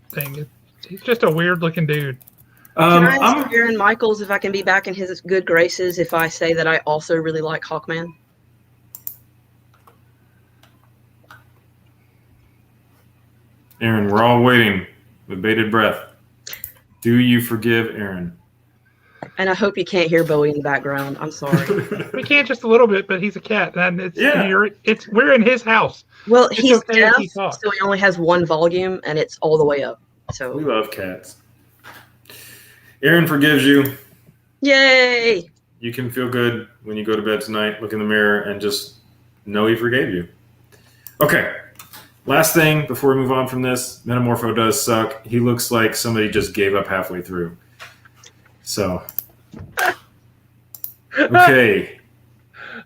thing. He's just a weird looking dude. Can I ask Aaron Michaels if I can be back in his good graces if I say that I also really like Hawkman? Aaron, we're all waiting with bated breath. Do you forgive Aaron? And I hope you can't hear Bowie in the background. I'm sorry. We can't just a little bit, but he's a cat, and we're in his house. Well, It's he's okay deaf, if he talks. so he only has one volume, and it's all the way up. We So, love cats. Aaron forgives you. yay! You can feel good when you go to bed tonight, look in the mirror, and just know he forgave you. Okay. Last thing before we move on from this, Metamorpho does suck. He looks like somebody just gave up halfway through. So, okay.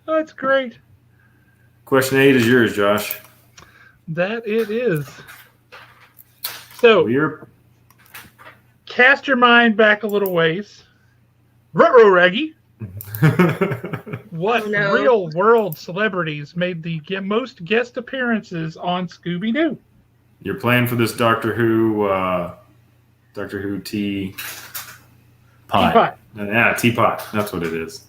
That's great. Question 8 is yours, Josh. That it is. So, We're cast your mind back a little ways. Ruh-roh, Raggy. What Oh, no. real world celebrities made the most guest appearances on Scooby-Doo? You're playing for this Doctor Who tea pot. Teapot. Yeah, teapot. That's what it is.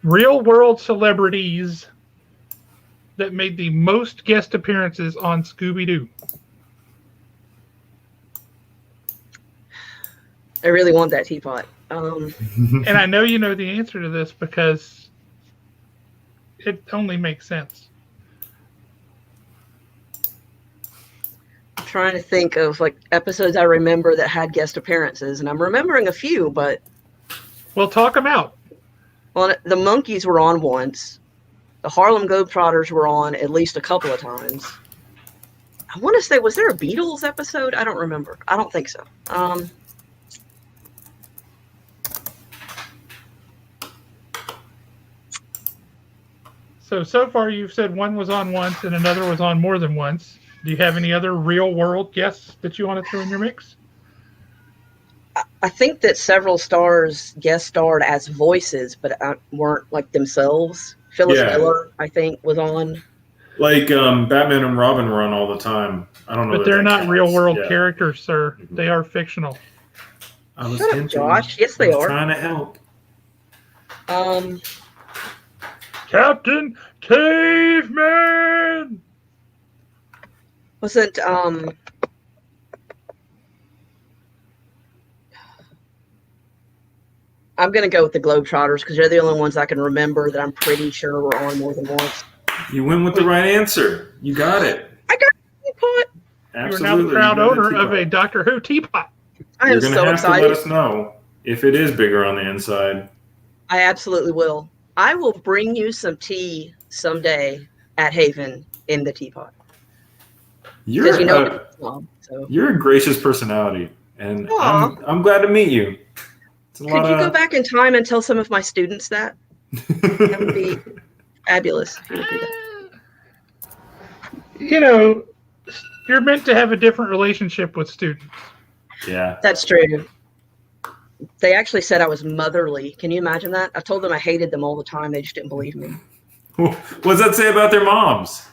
Real world celebrities that made the most guest appearances on Scooby-Doo. I really want that teapot. And I know you know the answer to this because it only makes sense. I'm trying to think of like episodes I remember that had guest appearances, and I'm remembering a few, but Well, talk them out. well, the Monkees were on once. The Harlem Globetrotters were on at least a couple of times. I want to say, was there a Beatles episode? I don't remember. I don't think so. So far you've said one was on once and another was on more than once. Do you have any other real world guests that you want to throw in your mix? I think that several stars guest starred as voices, but weren't like themselves. Phyllis Yeah. Miller, I think, was on. Like Batman and Robin run all the time. I don't know. But that they're that not counts. real world Yeah. characters, sir. They are fictional. I was Shut up, hinting. Josh. Yes, I they was are. trying to help. Captain Caveman! Wasn't I'm gonna go with the Globetrotters because they're the only ones I can remember that I'm pretty sure were on more than once. You went with the right answer. You got it. I got the teapot. You are Absolutely. now the proud You got owner of a teapot. Doctor Who teapot. I You're am gonna so have excited. to let us know if it is bigger on the inside. I absolutely will. I will bring you some tea someday at Haven in the teapot. You're Because you know so. you're a gracious personality, and Aw. I'm glad to meet you. It's a Could lot you of... go back in time and tell some of my students that? That would be fabulous. If you would do that. You know, you're meant to have a different relationship with students. Yeah. That's true. They actually said I was motherly. Can you imagine that? I told them I hated them all the time. They just didn't believe me. What does that say about their moms?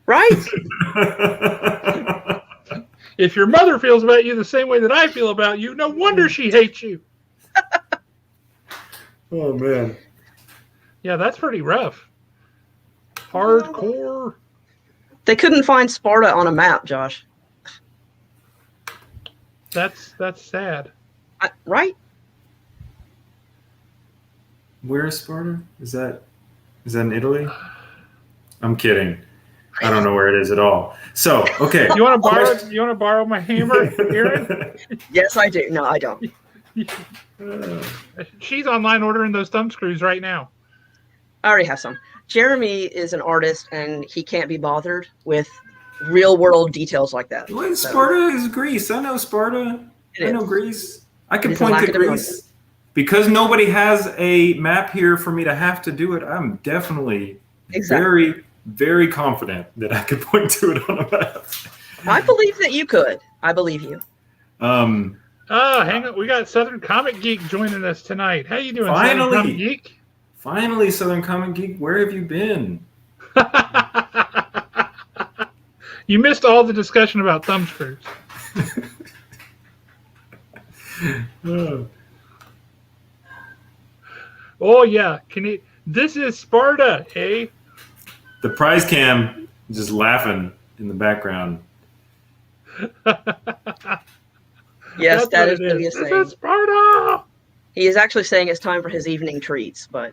Right? If your mother feels about you the same way that I feel about you, no wonder she hates you. Oh man. Yeah, that's pretty rough. Hardcore. They couldn't find Sparta on a map, Josh. That's sad. Right? Where is Sparta? Is that in Italy? I'm kidding. I don't know where it is at all. So, okay. You want to borrow my hammer, Aaron? Yes, I do. No, I don't. She's online ordering those thumb screws right now. I already have some. Jeremy is an artist, and he can't be bothered with real world details like that. Well, Sparta is Greece. I know Sparta. I know Greece. I could point to Greece. Because nobody has a map here for me to have to do it, I'm definitely very, very confident that I could point to it on a map. I believe that you could. I believe you. Hang on. We got Southern Comic Geek joining us tonight. How you doing, Finally. Southern Comic Geek? Finally, Southern Comic Geek. Where have you been? You missed all the discussion about thumb screws. Oh, yeah. This is Sparta, eh? The prize cam is just laughing in the background. Yes, that is what he is saying. This is Sparta! He is actually saying it's time for his evening treats, but...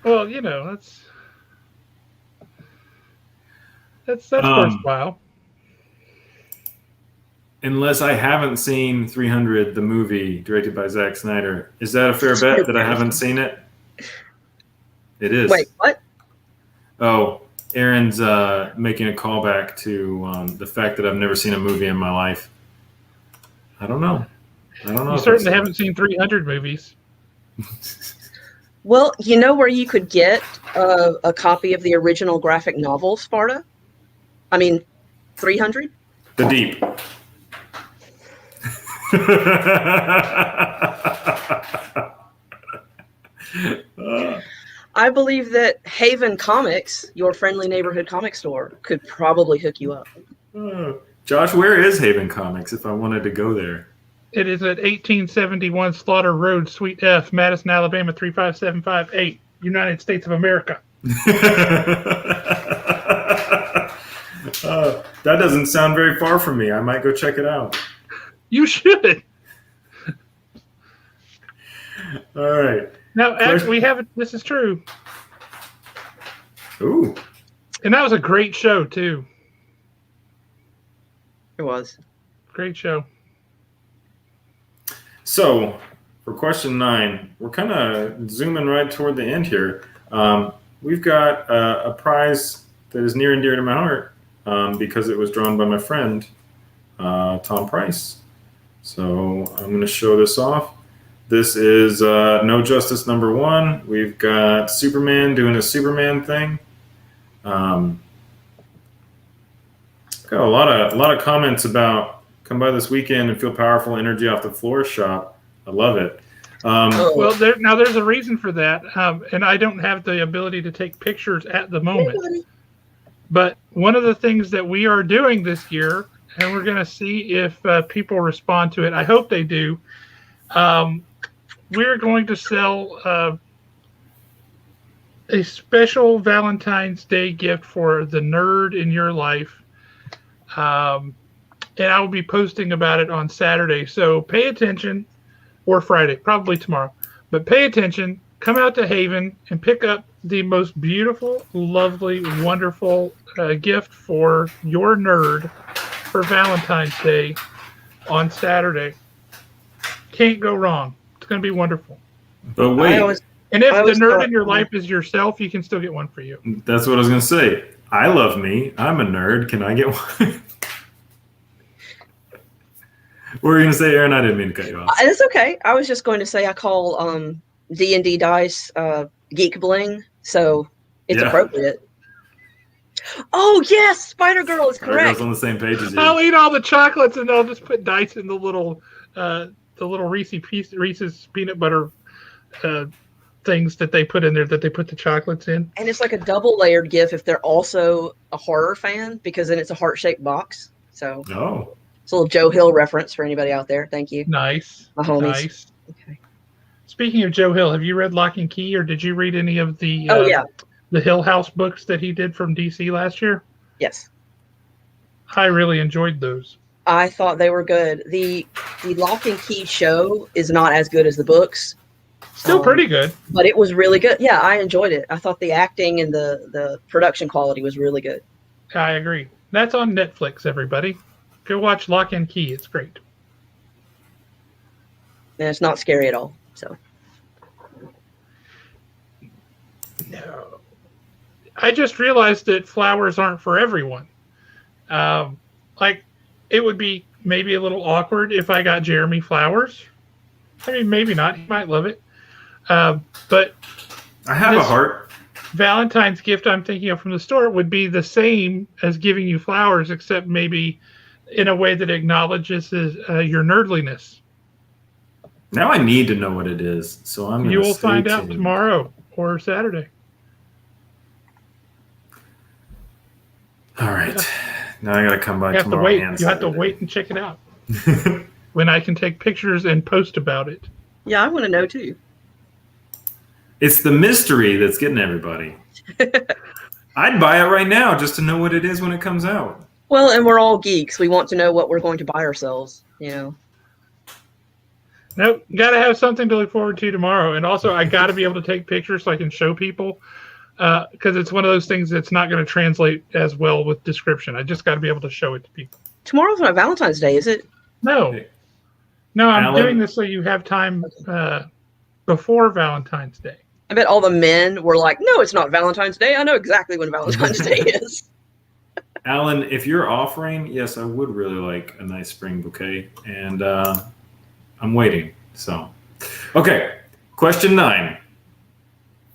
Well, that's worthwhile. Unless I haven't seen 300, the movie directed by Zack Snyder. Is that a fair bet that I haven't seen it? It is. Wait, what? Oh, Aaron's making a callback to the fact that I've never seen a movie in my life. I don't know. You certainly haven't seen 300 movies. Well, you know where you could get a copy of the original graphic novel, Sparta? I mean, 300? The Deep. I believe that Haven Comics, your friendly neighborhood comic store, could probably hook you up. Josh, where is Haven Comics if I wanted to go there? It is at 1871 Slaughter Road, Suite F, Madison, Alabama, 35758, United States of America. That doesn't sound very far from me. I might go check it out. You should. All right. Now, actually, we have it. This is true. Ooh. And that was a great show, too. It was. Great show. So, for question 9, we're kind of zooming right toward the end here. We've got a prize that is near and dear to my heart because it was drawn by my friend, Tom Price. So, I'm going to show this off. This is No Justice #1. We've got Superman doing a Superman thing. Got a lot of comments about come by this weekend and feel powerful energy off the floor shop. I love it. Well, there's a reason for that, and I don't have the ability to take pictures at the moment. But one of the things that we are doing this year, and we're going to see if people respond to it. I hope they do. We're going to sell a special Valentine's Day gift for the nerd in your life. And I will be posting about it on Saturday. So pay attention, or Friday, probably tomorrow. But pay attention, come out to Haven and pick up the most beautiful, lovely, wonderful gift for your nerd for Valentine's Day on Saturday. Can't go wrong. It's going to be wonderful. But wait. And if the nerd in your life is yourself, you can still get one for you. That's what I was going to say. I love me. I'm a nerd. Can I get one? What were you going to say, Aaron? I didn't mean to cut you off. It's okay. I was just going to say I call D&D dice Geek Bling, so it's appropriate. Oh, yes! Spider-Girl is correct. Spider-Girl's on the same page as you. I'll eat all the chocolates, and I'll just put dice in the little Reese's peanut butter things that they put in there, that they put the chocolates in. And it's like a double-layered gift if they're also a horror fan, because then it's a heart-shaped box. So it's a little Joe Hill reference for anybody out there. Thank you. Nice. My homies. Nice. Okay. Speaking of Joe Hill, have you read Lock and Key, or did you read any of the the Hill House books that he did from DC last year? Yes. I really enjoyed those. I thought they were good. The Lock and Key show is not as good as the books, Still pretty good. But it was really good. Yeah, I enjoyed it. I thought the acting and the production quality was really good. I agree. That's on Netflix, everybody. Go watch Lock and Key. It's great. And it's not scary at all. So no. I just realized that flowers aren't for everyone. Like, it would be maybe a little awkward if I got Jeremy flowers. I mean, maybe not. He might love it. But I have a heart. Valentine's gift I'm thinking of from the store would be the same as giving you flowers, except maybe in a way that acknowledges your nerdliness. Now I need to know what it is, so I'm. You will find out tomorrow or Saturday. All right. Now I gotta come by You tomorrow. You have to wait and check it out. When I can take pictures and post about it. yeah, I want to know too. It's the mystery that's getting everybody. I'd buy it right now just to know what it is when it comes out. Well, and we're all geeks. We want to know what we're going to buy ourselves. You know. Nope, got to have something to look forward to tomorrow. And also, I got to be able to take pictures so I can show people, because it's one of those things that's not going to translate as well with description. I just got to be able to show it to people. Tomorrow's not Valentine's Day, is it? No, I'm doing this so you have time before Valentine's Day. I bet all the men were like, no, it's not Valentine's Day. I know exactly when Valentine's Day is. Alan, if you're offering, yes, I would really like a nice spring bouquet. And I'm waiting. So, okay. Question 9.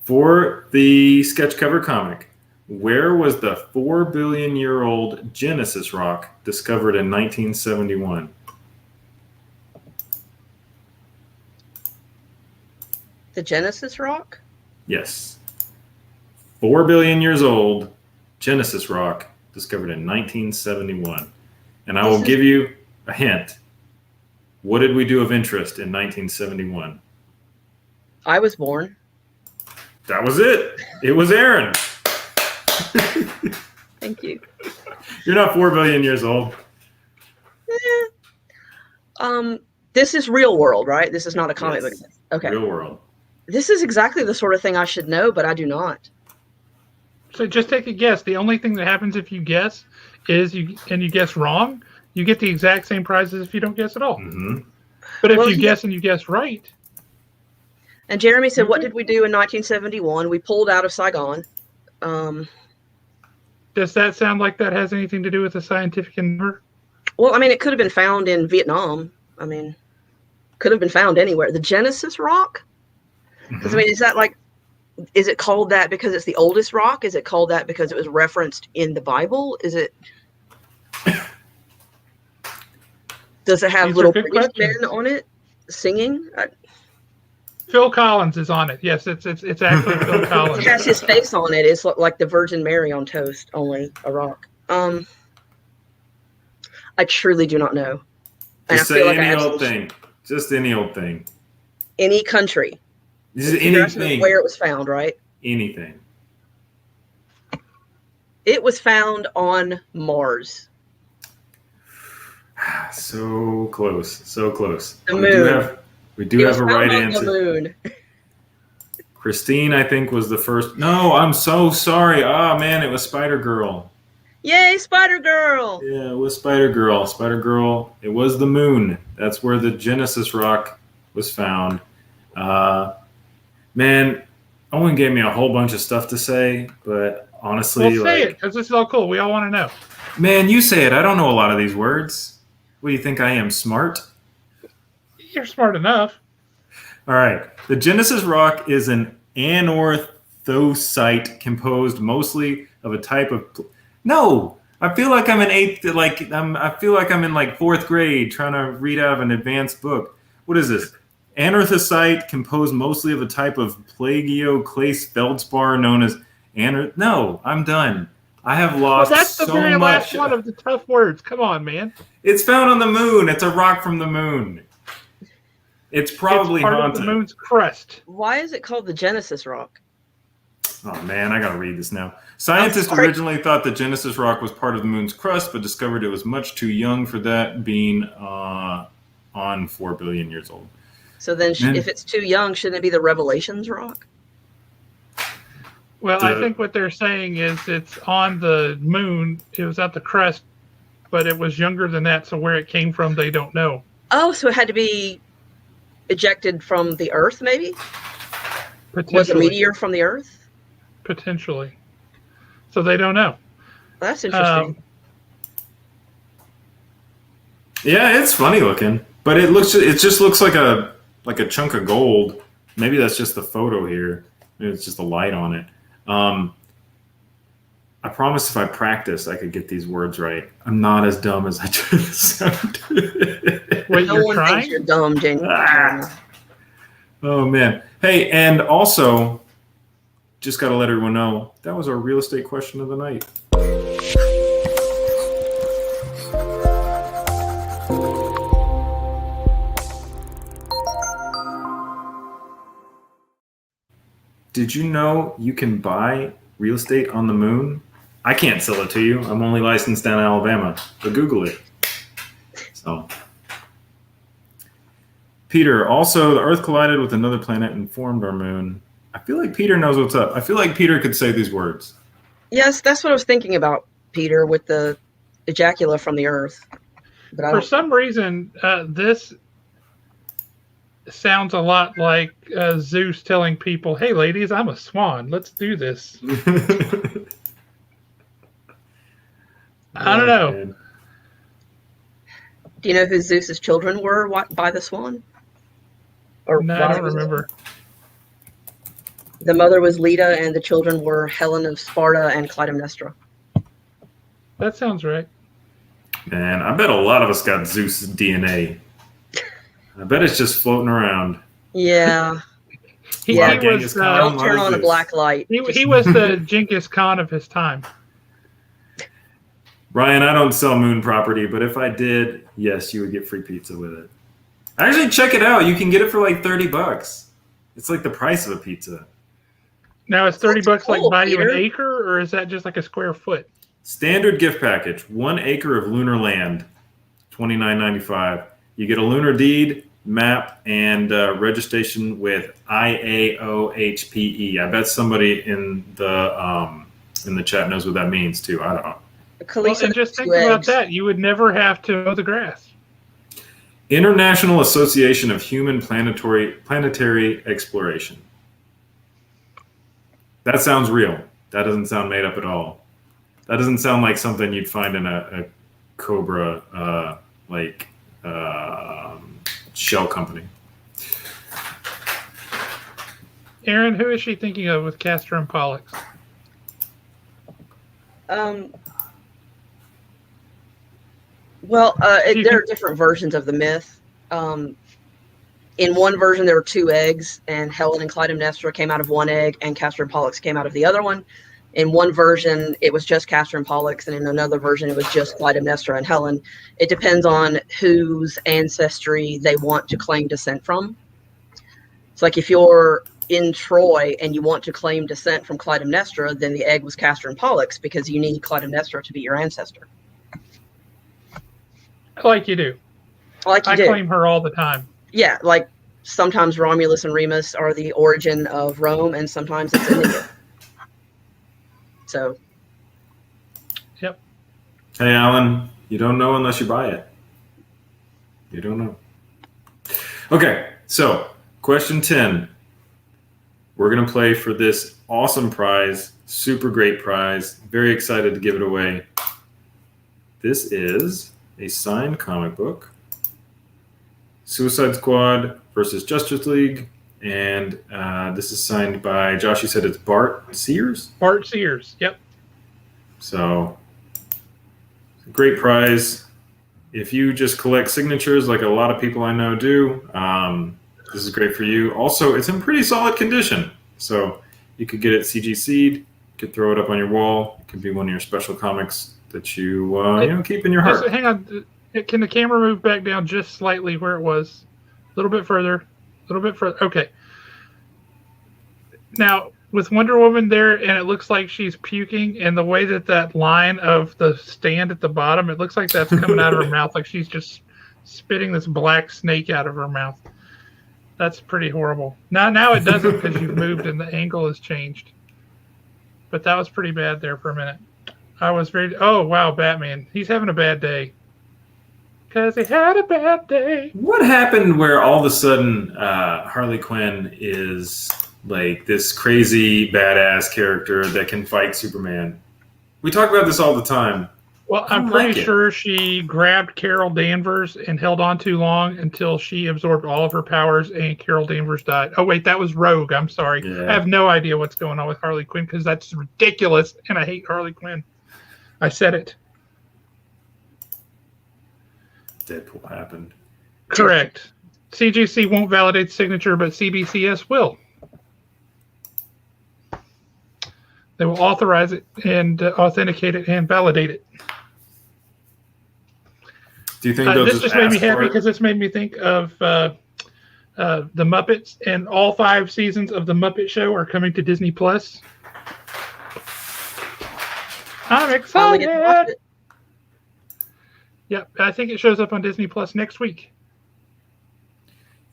For the sketch cover comic, where was the 4 billion year old Genesis rock discovered in 1971? The Genesis rock? Yes. 4 billion years old, Genesis rock, discovered in 1971. And I will give you a hint. What did we do of interest in 1971? I was born. That was it. It was Aaron. Thank you. You're not 4 billion years old. This is real world, right? This is not a comic book. Okay. Real world. This is exactly the sort of thing I should know, but I do not. So just take a guess. The only thing that happens if you guess is you guess wrong, you get the exact same prize as if you don't guess at all. Mm-hmm. But if you guess and you guess right. And Jeremy said, what did we do in 1971? We pulled out of Saigon. Does that sound like that has anything to do with a scientific endeavor? Well, I mean, it could have been found in Vietnam. I mean, could have been found anywhere. The Genesis rock? Because, I mean, is it called that because it's the oldest rock? Is it called that because it was referenced in the Bible? Is it? Does it have little British men on it singing? Phil Collins is on it. Yes, it's actually Phil Collins. It has his face on it. It's like the Virgin Mary on toast, only a rock. I truly do not know. Just say any old thing. Just any old thing. Any country. This is anything. Where it was found, right? Anything. It was found on Mars. So close. So close. The moon. We do have a right answer. The moon. Christine, I think, was the first. No, I'm so sorry. Oh, man, it was Spider-Girl. Yay, Spider-Girl. Yeah, it was Spider-Girl. Spider-Girl, it was the moon. That's where the Genesis rock was found. Man, Owen gave me a whole bunch of stuff to say, but honestly... Well, say it, because this is all cool. We all want to know. Man, you say it. I don't know a lot of these words. What do you think I am, smart? You're smart enough. All right. The Genesis rock is an anorthosite composed mostly of a type of... No! I feel like I'm in I feel like I'm in like 4th grade trying to read out of an advanced book. What is this? Anorthosite composed mostly of a type of plagioclase feldspar known as No, I'm done. I have lost so much. That's the very last one of the tough words. Come on, man. It's found on the moon. It's a rock from the moon. It's probably part haunted. of the moon's crust. Why is it called the Genesis rock? Oh, man, I got to read this now. Scientists originally thought the Genesis rock was part of the moon's crust, but discovered it was much too young for that, being on 4 billion years old. So then, Man. if it's too young, shouldn't it be the Revelations rock? Well, I think what they're saying is it's on the moon. It was at the crest, but it was younger than that. So where it came from, they don't know. Oh, so it had to be ejected from the Earth, maybe? Was a Potentially. meteor from the Earth? Potentially. So they don't know. That's interesting. Yeah, it's funny looking, but it just looks like a chunk of gold. Maybe that's just the photo here. Maybe it's just the light on it. I promise if I practice, I could get these words right. I'm not as dumb as I try to sound. Wait, No you're one trying? thinks you're dumb, James. Oh man! Hey, and also, just got to let everyone know that was our real estate question of the night. Did you know you can buy real estate on the moon? I can't sell it to you. I'm only licensed down in Alabama, but Google it. So, Peter, also, the Earth collided with another planet and formed our moon. I feel like Peter knows what's up. I feel like Peter could say these words. Yes, that's what I was thinking about, Peter, with the ejacula from the Earth. But For some reason, this sounds a lot like Zeus telling people, "Hey, ladies, I'm a swan. Let's do this." I don't know. Man. do you know who Zeus's children were by the swan? Or No, I don't remember. The mother was Leda, and the children were Helen of Sparta and Clytemnestra. That sounds right. Man, I bet a lot of us got Zeus DNA. I bet it's just floating around. Yeah. He Yeah, was Don't turn on a black light. he was the Genghis Khan of his time. Ryan, I don't sell moon property, but if I did, yes, you would get free pizza with it. Actually, check it out. You can get it for like $30. It's like the price of a pizza. Now, is $30 That's cool, like buy you Peter. an acre, or is that just like a square foot? Standard gift package: 1 acre of lunar land, $29.95. You get a lunar deed, map, and registration with IAOHPE. I bet somebody in the chat knows what that means too. I don't know. Well, and just think about that. You would never have to mow the grass. International Association of Human Planetary Exploration. That sounds real. That doesn't sound made up at all. That doesn't sound like something you'd find in a Cobra shell company. Aaron, who is she thinking of with Castor and Pollux? Well, there are different versions of the myth. In one version, there were 2 eggs, and Helen and Clytemnestra came out of one egg, and Castor and Pollux came out of the other one. In one version, it was just Castor and Pollux, and in another version, it was just Clytemnestra and Helen. It depends on whose ancestry they want to claim descent from. It's like if you're in Troy and you want to claim descent from Clytemnestra, then the egg was Castor and Pollux because you need Clytemnestra to be your ancestor. Like you do. I claim her all the time. Yeah, like sometimes Romulus and Remus are the origin of Rome, and sometimes it's India. So. Yep. Hey, Alan, you don't know unless you buy it. You don't know. Okay, so question 10. We're going to play for this awesome prize, super great prize. Very excited to give it away. This is a signed comic book. Suicide Squad versus Justice League. And this is signed by, Josh, you said it's Bart Sears? Bart Sears, yep. So, great prize. If you just collect signatures like a lot of people I know do, this is great for you. Also, it's in pretty solid condition. So, you could get it CGC'd, you could throw it up on your wall. It could be one of your special comics that you keep in your heart. Hang on. Can the camera move back down just slightly where it was? A little bit further. Okay. Now, with Wonder Woman there, and it looks like she's puking, and the way that line of the stand at the bottom, it looks like that's coming out of her mouth, like she's just spitting this black snake out of her mouth. That's pretty horrible. Now it doesn't because you've moved and the angle has changed. But that was pretty bad there for a minute. I was very. Oh wow, Batman. He's having a bad day. Because he had a bad day. What happened where all of a sudden Harley Quinn is like this crazy badass character that can fight Superman? We talk about this all the time. Well, I'm pretty sure she grabbed Carol Danvers and held on too long until she absorbed all of her powers and Carol Danvers died. Oh, wait, that was Rogue. I'm sorry. Yeah. I have no idea what's going on with Harley Quinn because that's ridiculous, and I hate Harley Quinn. I said it. Deadpool happened. Correct. CGC won't validate the signature, but CBCS will. They will authorize it and authenticate it and validate it. Do you think this just made me happy because this made me think of the Muppets, and all 5 seasons of the Muppet Show are coming to Disney Plus. I'm excited. Yep, I think it shows up on Disney Plus next week.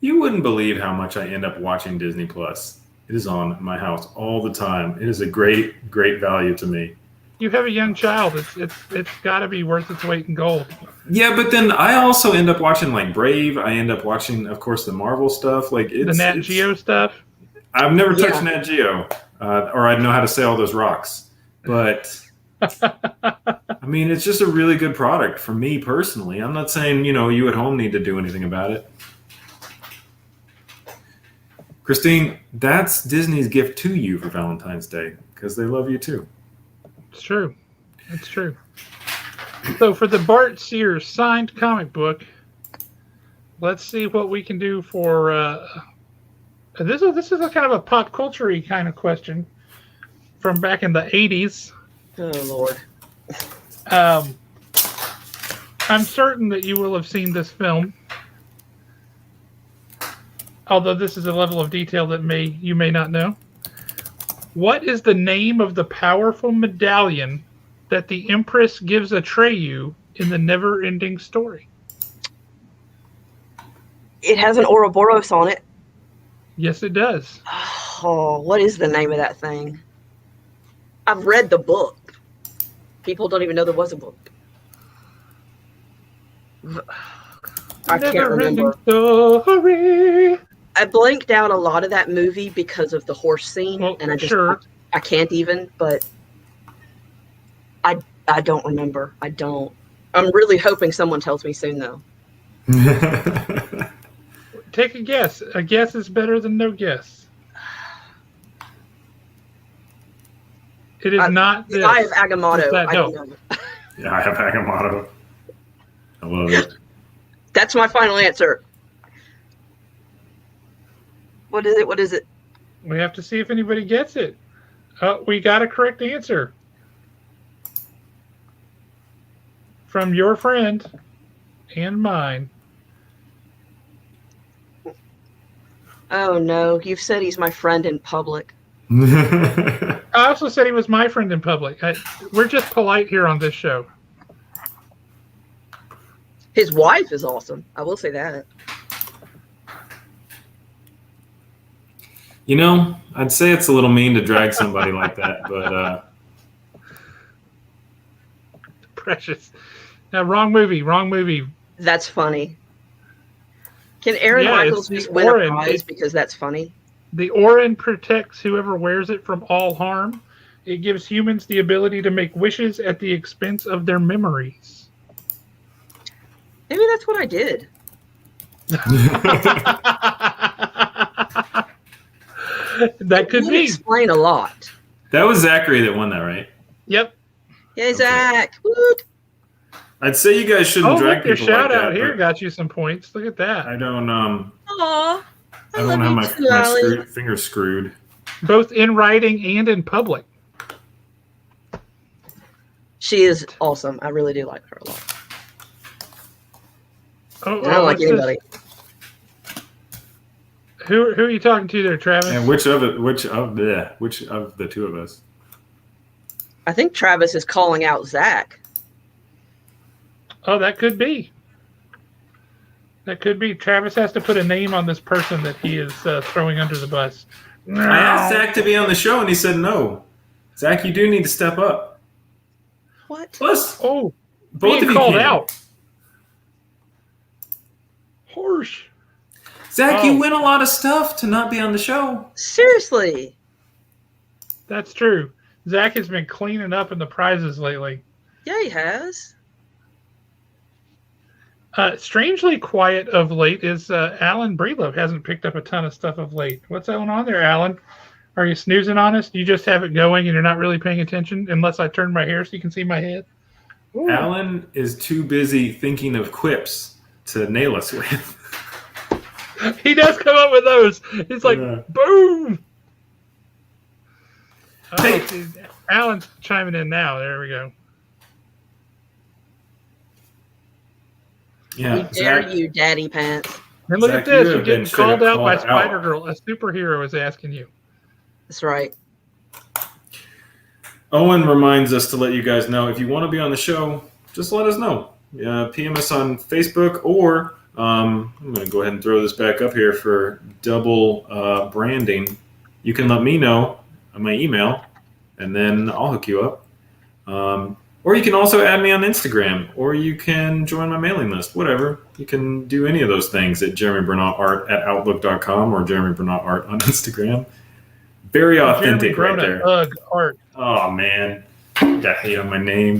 You wouldn't believe how much I end up watching Disney Plus. It is on my house all the time. It is a great value to me. You have a young child. It's got to be worth its weight in gold. Yeah, but then I also end up watching like Brave. I end up watching, of course, the Marvel stuff. Like the Nat Geo stuff. I've never touched Nat Geo, or I know how to say all those rocks. But I mean, it's just a really good product for me personally. I'm not saying you at home need to do anything about it. Christine, that's Disney's gift to you for Valentine's Day because they love you too. It's true. It's true. So for the Bart Sears signed comic book, let's see what we can do for. This is a kind of a pop culture-y kind of question from back in the 80s. Oh Lord. I'm certain that you will have seen this film, although this is a level of detail that you may not know. What is the name of the powerful medallion that the Empress gives Atreyu in the Never-Ending Story? It has an Ouroboros on it. Yes, it does. Oh, what is the name of that thing? I've read the book. People don't even know there was a book. I can't remember. Story. I blanked out a lot of that movie because of the horse scene, and I can't even. But I don't remember. I don't. I'm really hoping someone tells me soon, though. Take a guess. A guess is better than no guess. It is not this. I have Agamotto. I have Agamotto. I love it. That's my final answer. What is it? What is it? We have to see if anybody gets it. Oh, we got a correct answer. From your friend and mine. Oh, no. You've said he's my friend in public. I also said he was my friend in public. We're just polite here on this show. His wife is awesome. I will say that. I'd say it's a little mean to drag somebody like that, but... Precious. Now, wrong movie. That's funny. Can Aaron Michaels just win a prize because that's funny? The Orin protects whoever wears it from all harm. It gives humans the ability to make wishes at the expense of their memories. Maybe that's what I did. That could be. Explain a lot. That was Zachary that won that, right? Yep. Hey, Zach. Woot. I'd say you guys shouldn't drag people your shout like out that, here got you some points. Look at that. I don't Aww. I don't have my fingers screwed. Both in writing and in public. She is awesome. I really do like her a lot. I don't like anybody. Who are you talking to there, Travis? And which of the two of us? I think Travis is calling out Zach. Oh, that could be. That could be. Travis has to put a name on this person that he is throwing under the bus. I asked Zach to be on the show, and he said no. Zach, you do need to step up. What? Plus, Oh, both being of you called can. out. Horse. Zach, you win a lot of stuff to not be on the show. Seriously. That's true. Zach has been cleaning up in the prizes lately. Yeah, he has. Strangely quiet of late is Alan Breedlove. Hasn't picked up a ton of stuff of late. What's going on there, Alan? Are you snoozing on us? You just have it going and you're not really paying attention unless I turn my hair so you can see my head? Ooh. Alan is too busy thinking of quips to nail us with. He does come up with those. It's like, boom! Hey. Alan's chiming in now. There we go. Yeah, We dare you, Daddy Pants. And look Zach, at this. you You're have getting been called out by called out. Spider-Girl. A superhero is asking you. That's right. Owen reminds us to let you guys know if you want to be on the show, just let us know. PM us on Facebook, or I'm going to go ahead and throw this back up here for double branding. You can let me know on my email, and then I'll hook you up. Or you can also add me on Instagram, or you can join my mailing list, whatever. You can do any of those things at jeremyburnotart@outlook.com or jeremyburnotart on Instagram. Very authentic right there. Art. Oh, man. Got hate on my name.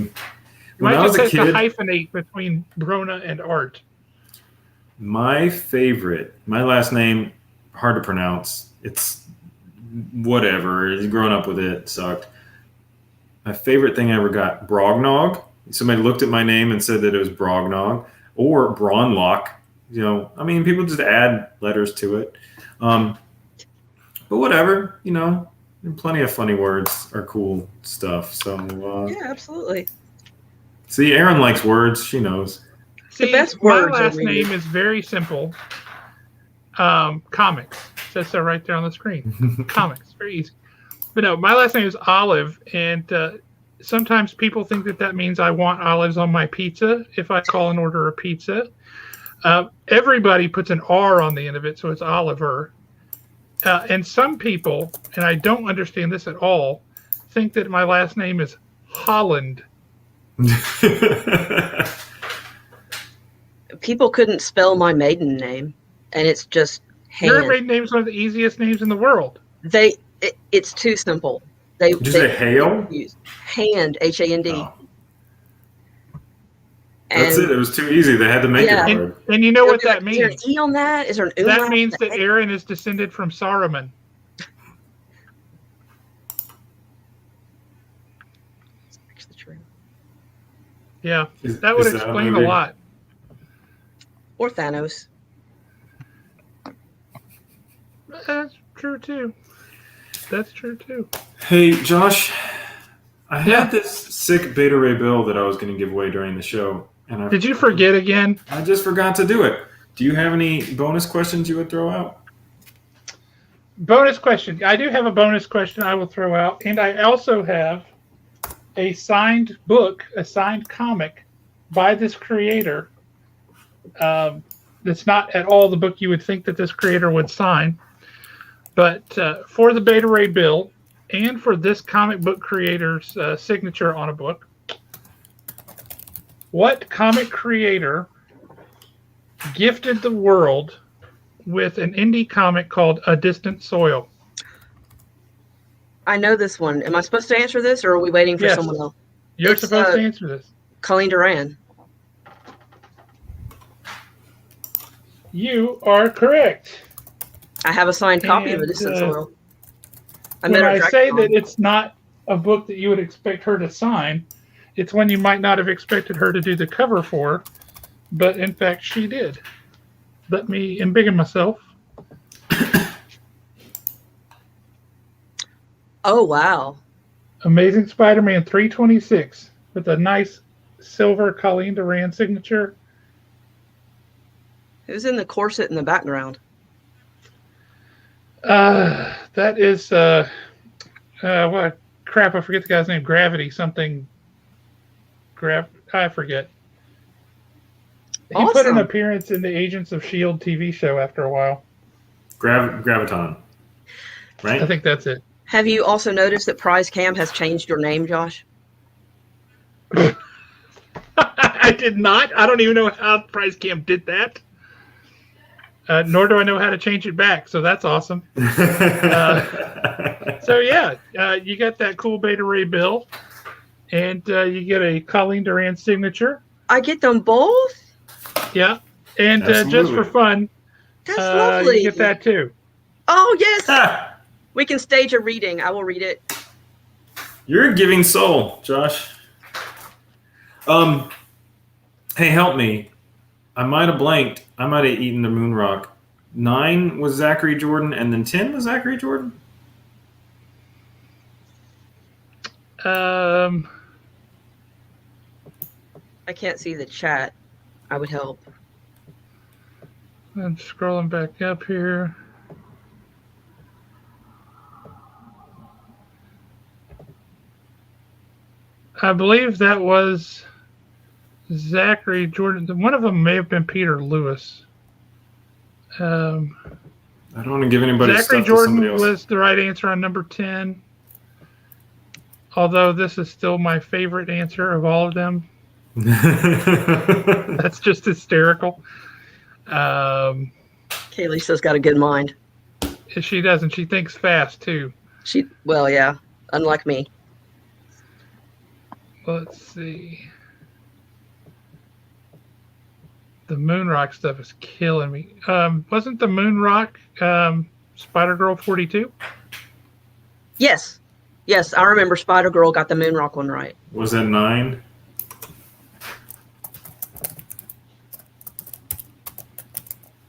You When might I was just a have kid, to hyphenate between Brona and Art. my favorite, my last name, hard to pronounce. It's whatever. Growing up with it sucked. My favorite thing I ever got, Brognog. Somebody looked at my name and said that it was Brognog, or Braunlock. You know, I mean, people just add letters to it. But whatever, you know, plenty of funny words are cool stuff. So Yeah, absolutely. See, Erin likes words. She knows. See, The best my words are last really- name is very simple. Comics. It says so right there on the screen. Comics. Very easy. But no, my last name is Olive, and sometimes people think that that means I want olives on my pizza if I call and order a pizza. Everybody puts an R on the end of it, so it's Oliver. And some people, and I don't understand this at all, think that my last name is Holland. People couldn't spell my maiden name, and it's just Your hand. maiden name is one of the easiest names in the world. It's too simple. They Did you say Hale? use Hand, H-A-N-D. Oh. That's it. It was too easy. They had to make Yeah. it hard. And you know what that Is there an means? E on that? Is there an That umlaut? means that Aaron is descended from Saruman. It's actually true. Yeah, Is- that would is that a explain a movie? lot. Or Thanos. That's true too. That's true too. Hey, Josh, I had Yeah. this sick Beta Ray Bill that I was going to give away during the show, and Did you forget again? I just forgot to do it. Do you have any bonus questions you would throw out? Bonus question. I do have a bonus question I will throw out, and I also have a signed book, a signed comic by this creator. That's not at all the book you would think that this creator would sign. But for the Beta Ray Bill and for this comic book creator's signature on a book, what comic creator gifted the world with an indie comic called A Distant Soil? I know this one. Am I supposed to answer this, or are we waiting for Yes. someone else? You're It's, supposed to answer this. Colleen Duran. You are correct. I have a signed copy of And, A Distant Soil. When her I at say DragCon. that it's not a book that you would expect her to sign, it's one you might not have expected her to do the cover for, but in fact she did. Let me embiggen myself. Oh, wow. Amazing Spider-Man 326 with a nice silver Colleen Duran signature. Who's in the corset in the background? That is what crap, I forget the guy's name. Gravity something. I forget. He put an Awesome. appearance in the Agents of S.H.I.E.L.D. TV show after a while. Graviton, right? I think that's it. Have you also noticed that Prize Cam has changed your name, Josh? I did not. I don't even know how Price Cam did that. Nor do I know how to change it back. So that's awesome. So yeah, you got that cool Beta Ray bill, and you get a Colleen Durant signature. I get them both? Yeah, and just Absolutely. for fun, That's lovely. you get that too. Oh, yes. We can stage a reading. I will read it. You're a giving soul, Josh. Hey, help me. I might have blanked. I might have eaten the moon rock. 9 was Zachary Jordan, and then 10 was Zachary Jordan? I can't see the chat. I would help. I'm scrolling back up here. I believe that was Zachary Jordan. One of them may have been Peter Lewis. I don't want to give anybody Zachary stuff to somebody Jordan else. was the right answer on number 10. Although this is still my favorite answer of all of them. That's just hysterical. Kaylee's got a good mind. She doesn't. She thinks fast, too. Well, yeah, unlike me. Let's see. The moon rock stuff is killing me. Wasn't the moon rock Spider-Girl 42? Yes. Yes, I remember Spider-Girl got the moon rock one right. Was that 9?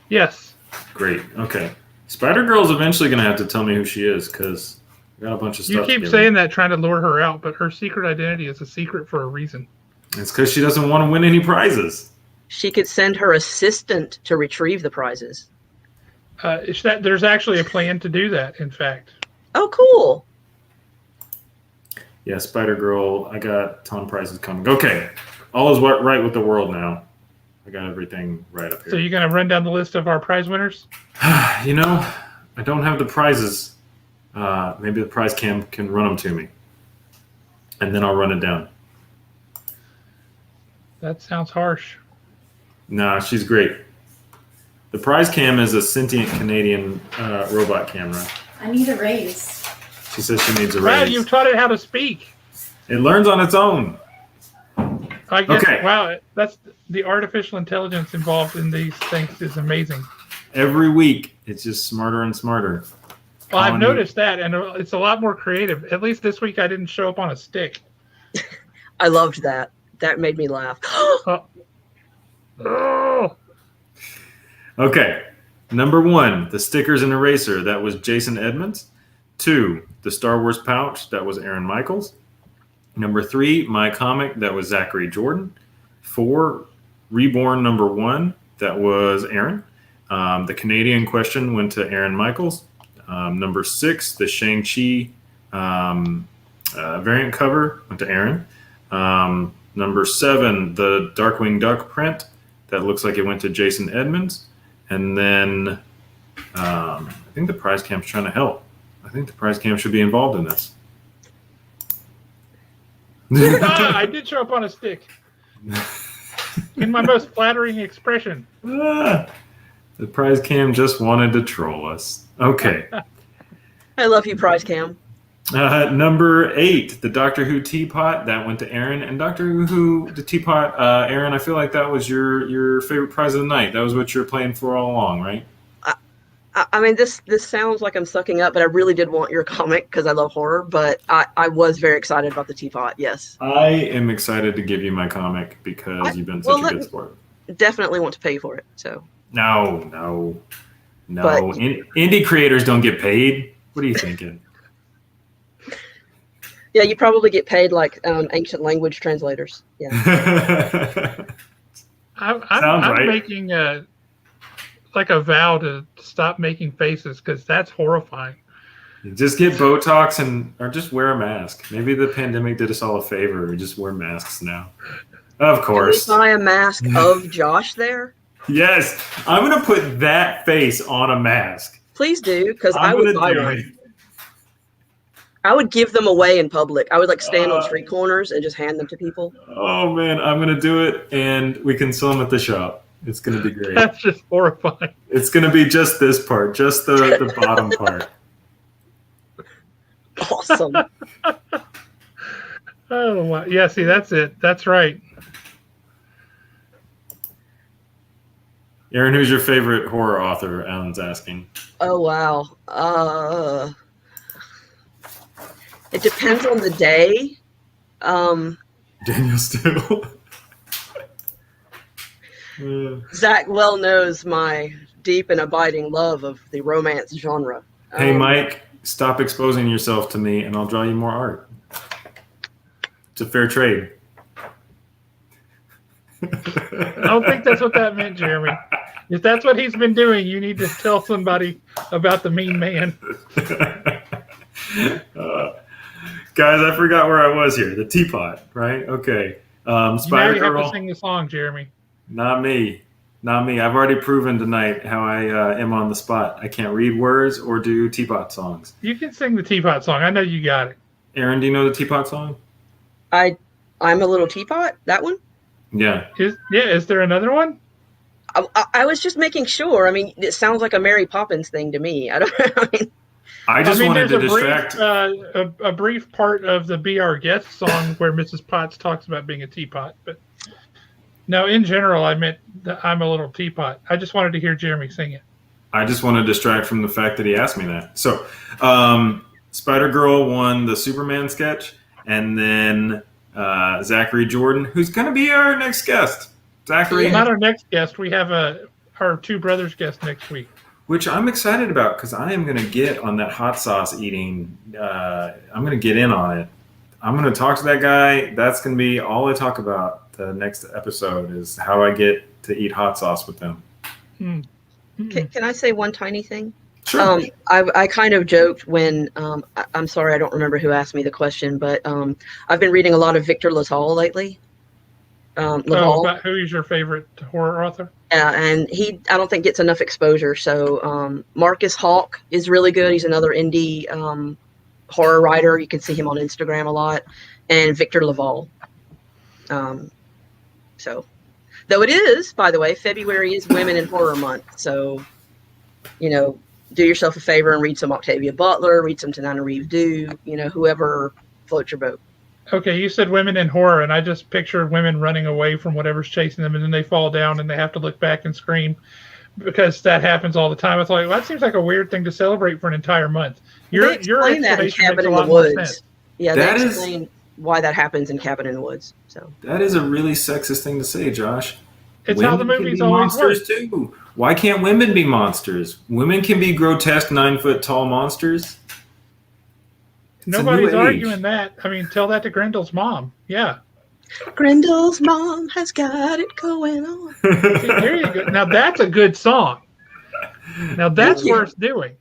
Yes. Great. Okay. Spider-Girl's eventually going to have to tell me who she is, because I got a bunch of stuff. You keep saying that trying to lure her out, but her secret identity is a secret for a reason. It's because she doesn't want to win any prizes. She could send her assistant to retrieve the prizes. There's actually a plan to do that, in fact. Oh, cool. Yeah, Spider-Girl, I got a ton of prizes coming. Okay. All is right with the world now. I got everything right up here. So you're going to run down the list of our prize winners? You know, I don't have the prizes. Maybe the prize cam can run them to me. And then I'll run it down. That sounds harsh. Nah, she's great. The prize cam is a sentient Canadian robot camera. I need a raise. She says she needs a Wow, raise. you've taught it how to speak. It learns on its own. I guess, Okay. wow, that's the artificial intelligence involved in these things is amazing. Every week, it's just smarter and smarter. Well, I've On- noticed that, and it's a lot more creative. At least this week I didn't show up on a stick. I loved that. That made me laugh. Oh, Okay. Number 1, the stickers and eraser. That was Jason Edmonds. 2, the Star Wars pouch. That was Aaron Michaels. Number 3, my comic. That was Zachary Jordan. 4, Reborn number 1. That was Aaron. The Canadian question went to Aaron Michaels. Number 6, the Shang-Chi variant cover went to Aaron. Number 7, the Darkwing Duck print. That looks like it went to Jason Edmonds. And then I think the prize camp's trying to help. I think the prize camp should be involved in this. I did show up on a stick. In my most flattering expression. The prize cam just wanted to troll us. Okay. I love you, Prize Cam. Number 8, the Doctor Who teapot. That went to Aaron. And Doctor Who, the teapot, Aaron, I feel like that was your favorite prize of the night. That was what you were playing for all along, right? I mean, this sounds like I'm sucking up, but I really did want your comic because I love horror. But I was very excited about the teapot. Yes, I am excited to give you my comic because you've been such a good sport. definitely want to pay for it. So No. But- Indie creators don't get paid. What are you thinking? yeah, you probably get paid like ancient language translators. Yeah, I'm right. making a vow to stop making faces because that's horrifying. Just get Botox or just wear a mask. Maybe the pandemic did us all a favor. We just wear masks now. Of Can we course. buy a mask of Josh there? Yes. I'm going to put that face on a mask. Please do, because I I'm would going buy to do one. it. I would give them away in public. I would like stand on street corners and just hand them to people. Oh, man. I'm going to do it, and we can sell them at the shop. It's going to be great. That's just horrifying. It's going to be just this part, just the bottom part. Awesome. Oh, wow. Yeah, see, that's it. That's right. Aaron, who's your favorite horror author? Alan's asking. Oh wow. It depends on the day. Daniel Steele. Zach well knows my deep and abiding love of the romance genre. Hey, Mike, stop exposing yourself to me, and I'll draw you more art. It's a fair trade. I don't think that's what that meant, Jeremy. If that's what he's been doing, you need to tell somebody about the mean man. Guys, I forgot where I was here. The teapot, right? Okay. Spider you Girl. have to sing the song, Jeremy. Not me. Not me. I've already proven tonight how I am on the spot. I can't read words or do teapot songs. You can sing the teapot song. I know you got it. Aaron, do you know the teapot song? I'm a little teapot. That one. Yeah. Is there another one? I was just making sure. I mean, it sounds like a Mary Poppins thing to me. I don't. I just wanted to distract. A brief part of the "Be Our Guest" song where Mrs. Potts talks about being a teapot, but no, in general, I meant that I'm a little teapot. I just wanted to hear Jeremy sing it. I just want to distract from the fact that he asked me that. So, Spider Girl won the Superman sketch, and then Zachary Jordan, who's going to be our next guest. Zachary, not our next guest. We have our two brothers guest next week, which I'm excited about because I am going to get on that hot sauce eating. I'm going to get in on it. I'm going to talk to that guy. That's going to be all I talk about the next episode is how I get to eat hot sauce with them. Can I say one tiny thing? Sure. I kind of joked when I'm sorry I don't remember who asked me the question, but I've been reading a lot of Victor Laval lately. About who is your favorite horror author? And I don't think gets enough exposure. So Marcus Hawk is really good. He's another indie horror writer. You can see him on Instagram a lot. And Victor Laval. So, though it is, by the way, February is Women in Horror Month. So, do yourself a favor and read some Octavia Butler, read some Tanana Reeves Dew, whoever floats your boat. Okay, you said women in horror, and I just pictured women running away from whatever's chasing them, and then they fall down and they have to look back and scream because that happens all the time. I thought, well, that seems like a weird thing to celebrate for an entire month. Your explain that in explanation Cabin makes a in lot the more Woods. sense. Yeah, they explain why that happens in Cabin in the Woods. So that is a really sexist thing to say, Josh. It's women how the movies can be always monsters work. too. Why can't women be monsters? Women can be grotesque 9-foot tall monsters. Nobody's arguing that. I mean, tell that to Grendel's mom. Yeah. Grendel's mom has got it going on. See, there you go. Now that's a good song. Now that's worth doing.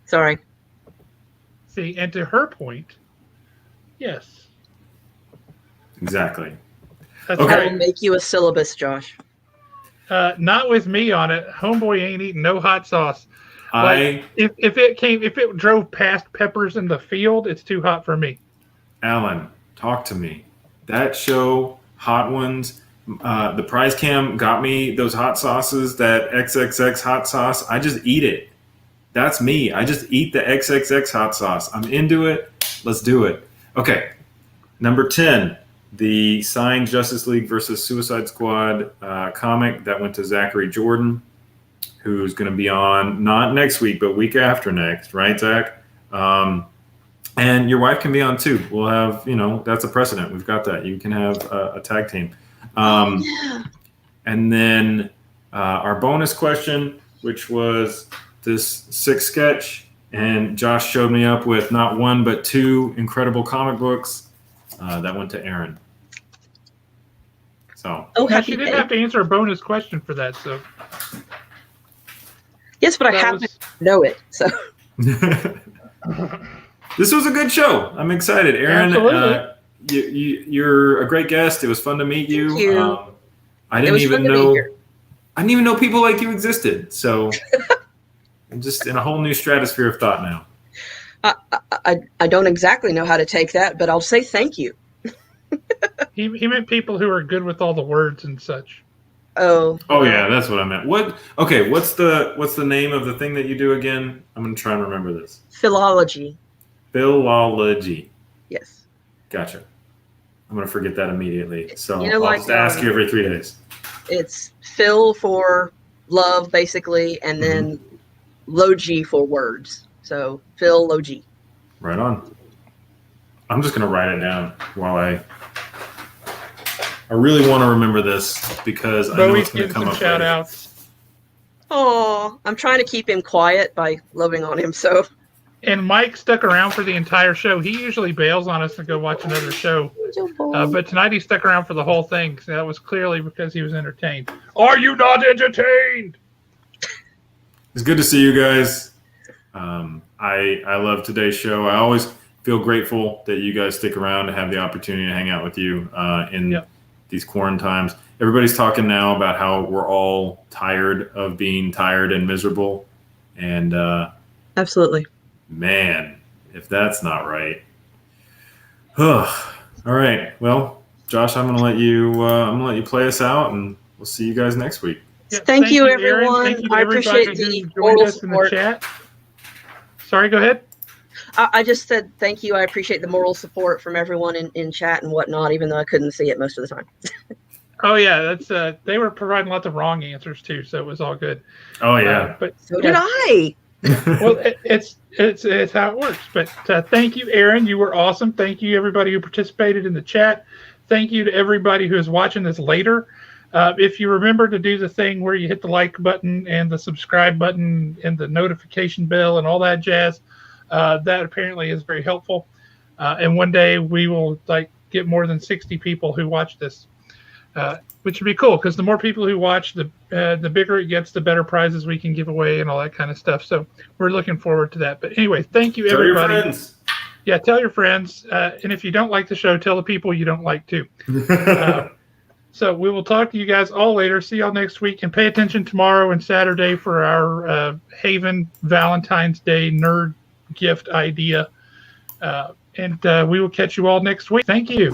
Sorry. See, and to her point, yes. Exactly. That's I right. will make you a syllabus, Josh. Not with me on it. Homeboy ain't eating no hot sauce. If it drove past peppers in the field, it's too hot for me. Alan, talk to me. That show, Hot Ones, the prize cam got me those hot sauces, that XXX hot sauce. I just eat it. That's me. I just eat the XXX hot sauce. I'm into it. Let's do it. Okay. Number 10, the signed Justice League versus Suicide Squad comic that went to Zachary Jordan, who's going to be on not next week, but week after next. Right, Zach? And your wife can be on too. We'll have, that's a precedent. We've got that. You can have a tag team. Yeah. And then our bonus question, which was this 6 sketch. And Josh showed me up with not one, but 2 incredible comic books that went to Aaron. So. Now, she didn't have to answer a bonus question for that. So. Yes, but I happen to know it. So. This was a good show. I'm excited. Aaron, you're a great guest. It was fun to meet you. Thank you. I It didn't was even fun to be know. here. I didn't even know people like you existed. So I'm just in a whole new stratosphere of thought now. I don't exactly know how to take that, but I'll say thank you. He meant people who are good with all the words and such. Oh. Oh yeah, that's what I meant. What? Okay, what's the name of the thing that you do again? I'm gonna try and remember this. Philology. Philology. Yes. Gotcha. I'm gonna forget that immediately. So You know, I'll like, just ask you every 3 days. It's Phil for love, basically, and then logi for words. So Philology. Right on. I'm just gonna write it down while I really want to remember this because I know Bowie's it's gonna getting come some up shout later. outs. Oh, I'm trying to keep him quiet by loving on him. So And Mike stuck around for the entire show. He usually bails on us to go watch another show. But tonight he stuck around for the whole thing. So that was clearly because he was entertained. Are you not entertained? It's good to see you guys. I love today's show. I always feel grateful that you guys stick around to have the opportunity to hang out with you in these quarantine times. Everybody's talking now about how we're all tired of being tired and miserable. And absolutely. man, if that's not right. All right. Well, Josh, I'm gonna let you play us out, and we'll see you guys next week. Yeah, Thank you, Aaron. everyone. Thank you to I everybody appreciate the who joined moral us in the support. chat. Sorry, go ahead. I just said thank you. I appreciate the moral support from everyone in chat and whatnot, even though I couldn't see it most of the time. Oh yeah, that's they were providing lots of wrong answers too, so it was all good. Oh yeah, but so did I. Well, it's how it works. But thank you, Aaron. You were awesome. Thank you, everybody who participated in the chat. Thank you to everybody who is watching this later. If you remember to do the thing where you hit the like button and the subscribe button and the notification bell and all that jazz, that apparently is very helpful. And one day we will get more than 60 people who watch this, which would be cool because the more people who watch, the bigger it gets, the better prizes we can give away and all that kind of stuff. So we're looking forward to that. But anyway, thank you, everybody. Tell your friends. Yeah, tell your friends. And if you don't like the show, tell the people you don't like too. So we will talk to you guys all later. See y'all next week. And pay attention tomorrow and Saturday for our Haven Valentine's Day nerd gift idea. And we will catch you all next week. Thank you.